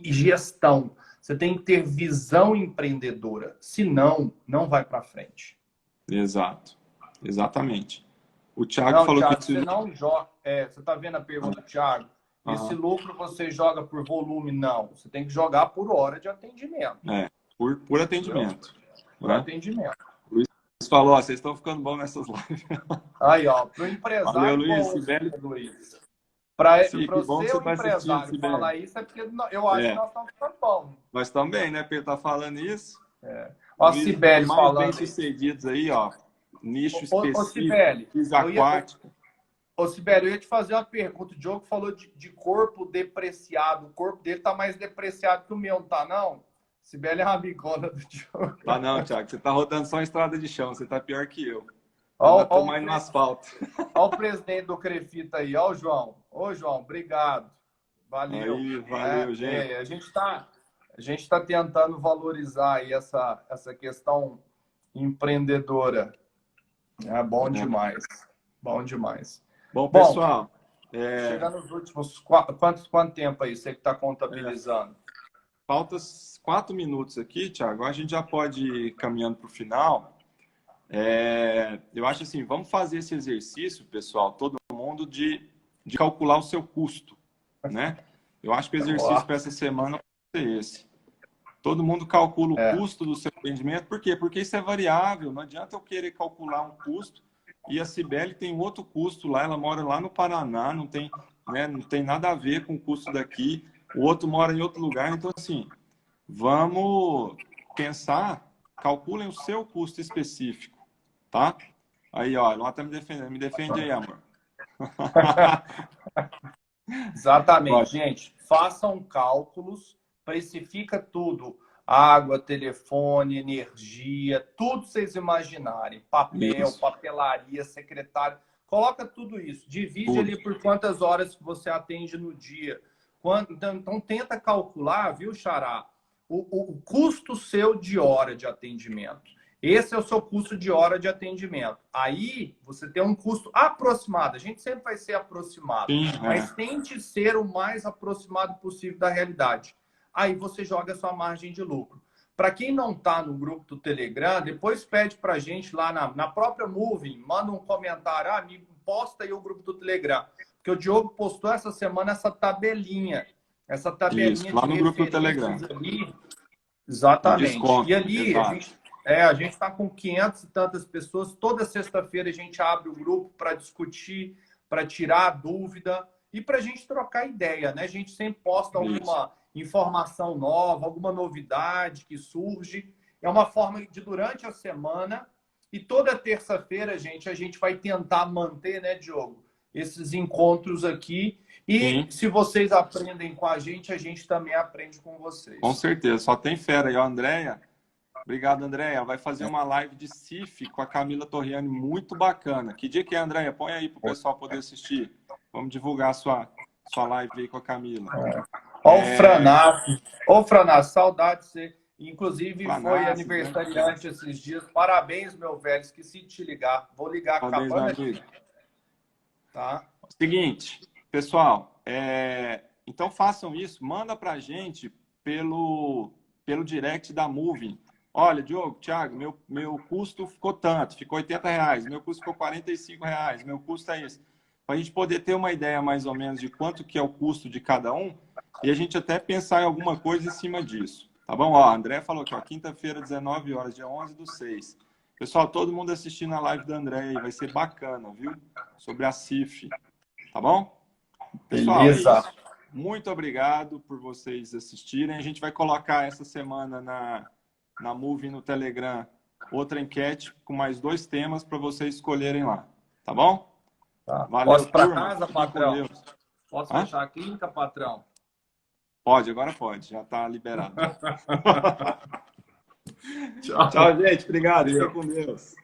gestão. Você tem que ter visão empreendedora. Senão, não vai para frente. Exato. Exatamente. O Thiago falou Thiago, que... você não joga... você está vendo a pergunta do Thiago? Esse lucro você joga por volume? Não. Você tem que jogar por hora de atendimento. Por atendimento. Por atendimento. Luiz falou: ó, vocês estão ficando bons nessas lives. Aí, ó, para o empresário... Valeu, Luiz. Luiz. Para você, o tá empresário, falar isso é porque eu acho que nós estamos ficando bons. Nós estamos bem, né? Porque ele está falando isso. Ó, a Cibele mais bem-sucedidos aí, ó. Nicho específico, Cibele, aquático. Ô, Sibeli, eu ia te fazer uma pergunta. O Diogo falou de corpo depreciado. O corpo dele tá mais depreciado que o meu, não tá, não? Sibeli é uma amigona do Diogo. Tá não, Thiago. Você tá rodando só em estrada de chão. Você tá pior que eu. Ó, tô mais no asfalto. Ó o presidente do Crefita aí. Ó o João. Ô, João, obrigado. Valeu. Aí, valeu, gente. A gente tá tentando valorizar aí essa questão empreendedora. É bom demais. Bom demais. Bom, pessoal... Chega nos últimos... Quanto tempo aí você que está contabilizando? Falta 4 minutos aqui, Thiago. A gente já pode ir caminhando para o final. Eu acho assim, vamos fazer esse exercício, pessoal, todo mundo, de calcular o seu custo, né? Eu acho que o exercício para essa semana vai ser esse. Todo mundo calcula o custo do seu atendimento. Por quê? Porque isso é variável. Não adianta eu querer calcular um custo e a Cibele tem um outro custo lá, ela mora lá no Paraná, não tem, né, não tem nada a ver com o custo daqui, o outro mora em outro lugar, então assim, vamos pensar, calculem o seu custo específico, tá? Aí, ó, ela tá me defendendo, me defende aí, amor. Exatamente, Pode. gente. Façam cálculos, precifica tudo. Água, telefone, energia, tudo vocês imaginarem. Papel, Isso, papelaria, secretário. Coloca tudo isso. Divide tudo. ali por quantas horas que você atende no dia. Então tenta calcular, viu, Xará? O custo seu de hora de atendimento. Esse é o seu custo de hora de atendimento. Aí você tem um custo aproximado. A gente sempre vai ser aproximado, Sim, mas tente ser o mais aproximado possível da realidade. Aí você joga a sua margem de lucro. Para quem não está no grupo do Telegram, depois pede para a gente lá na própria Moving, manda um comentário, me posta aí o grupo do Telegram. Porque o Diogo postou essa semana essa tabelinha isso, lá de no grupo do Telegram, referências ali. de Exatamente. E desconto, ali exato. a gente está com 500 e tantas pessoas. Toda sexta-feira a gente abre o grupo para discutir, para tirar a dúvida e para a gente trocar ideia, né? A gente sempre posta Isso. alguma informação nova, alguma novidade que surge. É uma forma de, durante a semana, e toda terça-feira, gente, a gente vai tentar manter, né, Diogo, esses encontros aqui. E Sim, se vocês aprendem com a gente também aprende com com vocês. certeza. Só tem fera aí, ó, Andréia. Obrigado, Andréia. Vai fazer uma live de CIF com a Camila Torriani, muito bacana. Que dia que é, Andréia? Põe aí para o pessoal poder assistir. Vamos divulgar a sua live aí com a Camila. Ó, o Franato, saudade de você. Inclusive, foi Planassi, grande aniversariante esses dias. Parabéns, meu velho. Esqueci de te ligar. Vou ligar parabéns, meu acabando aqui, amigo. tá? Seguinte, pessoal, então façam isso, manda para a gente pelo direct da Moving. Olha, Diogo, Thiago, meu custo ficou tanto, ficou R$ 80, meu custo ficou R$ 45, meu custo é esse. Para a gente poder ter uma ideia mais ou menos de quanto que é o custo de cada um e a gente até pensar em alguma coisa em cima disso. Tá bom? Ó, a André falou aqui, ó, quinta-feira, 19 horas, dia 11/6. Pessoal, todo mundo assistindo a live da André aí, vai ser bacana, viu? Sobre a CIF. Tá bom? Pessoal, é Beleza. isso. Muito obrigado por vocês assistirem. A gente vai colocar essa semana na Movie no Telegram outra enquete com mais 2 temas para vocês escolherem lá. Tá bom? Tá. Valeu, Posso ir para turma. casa, Fiquem com patrão? Deus. Posso Hã? fechar a clínica, patrão? Pode, agora pode. Já está liberado. Tchau. Tchau, gente. Obrigado. Fiquem Valeu. com Deus.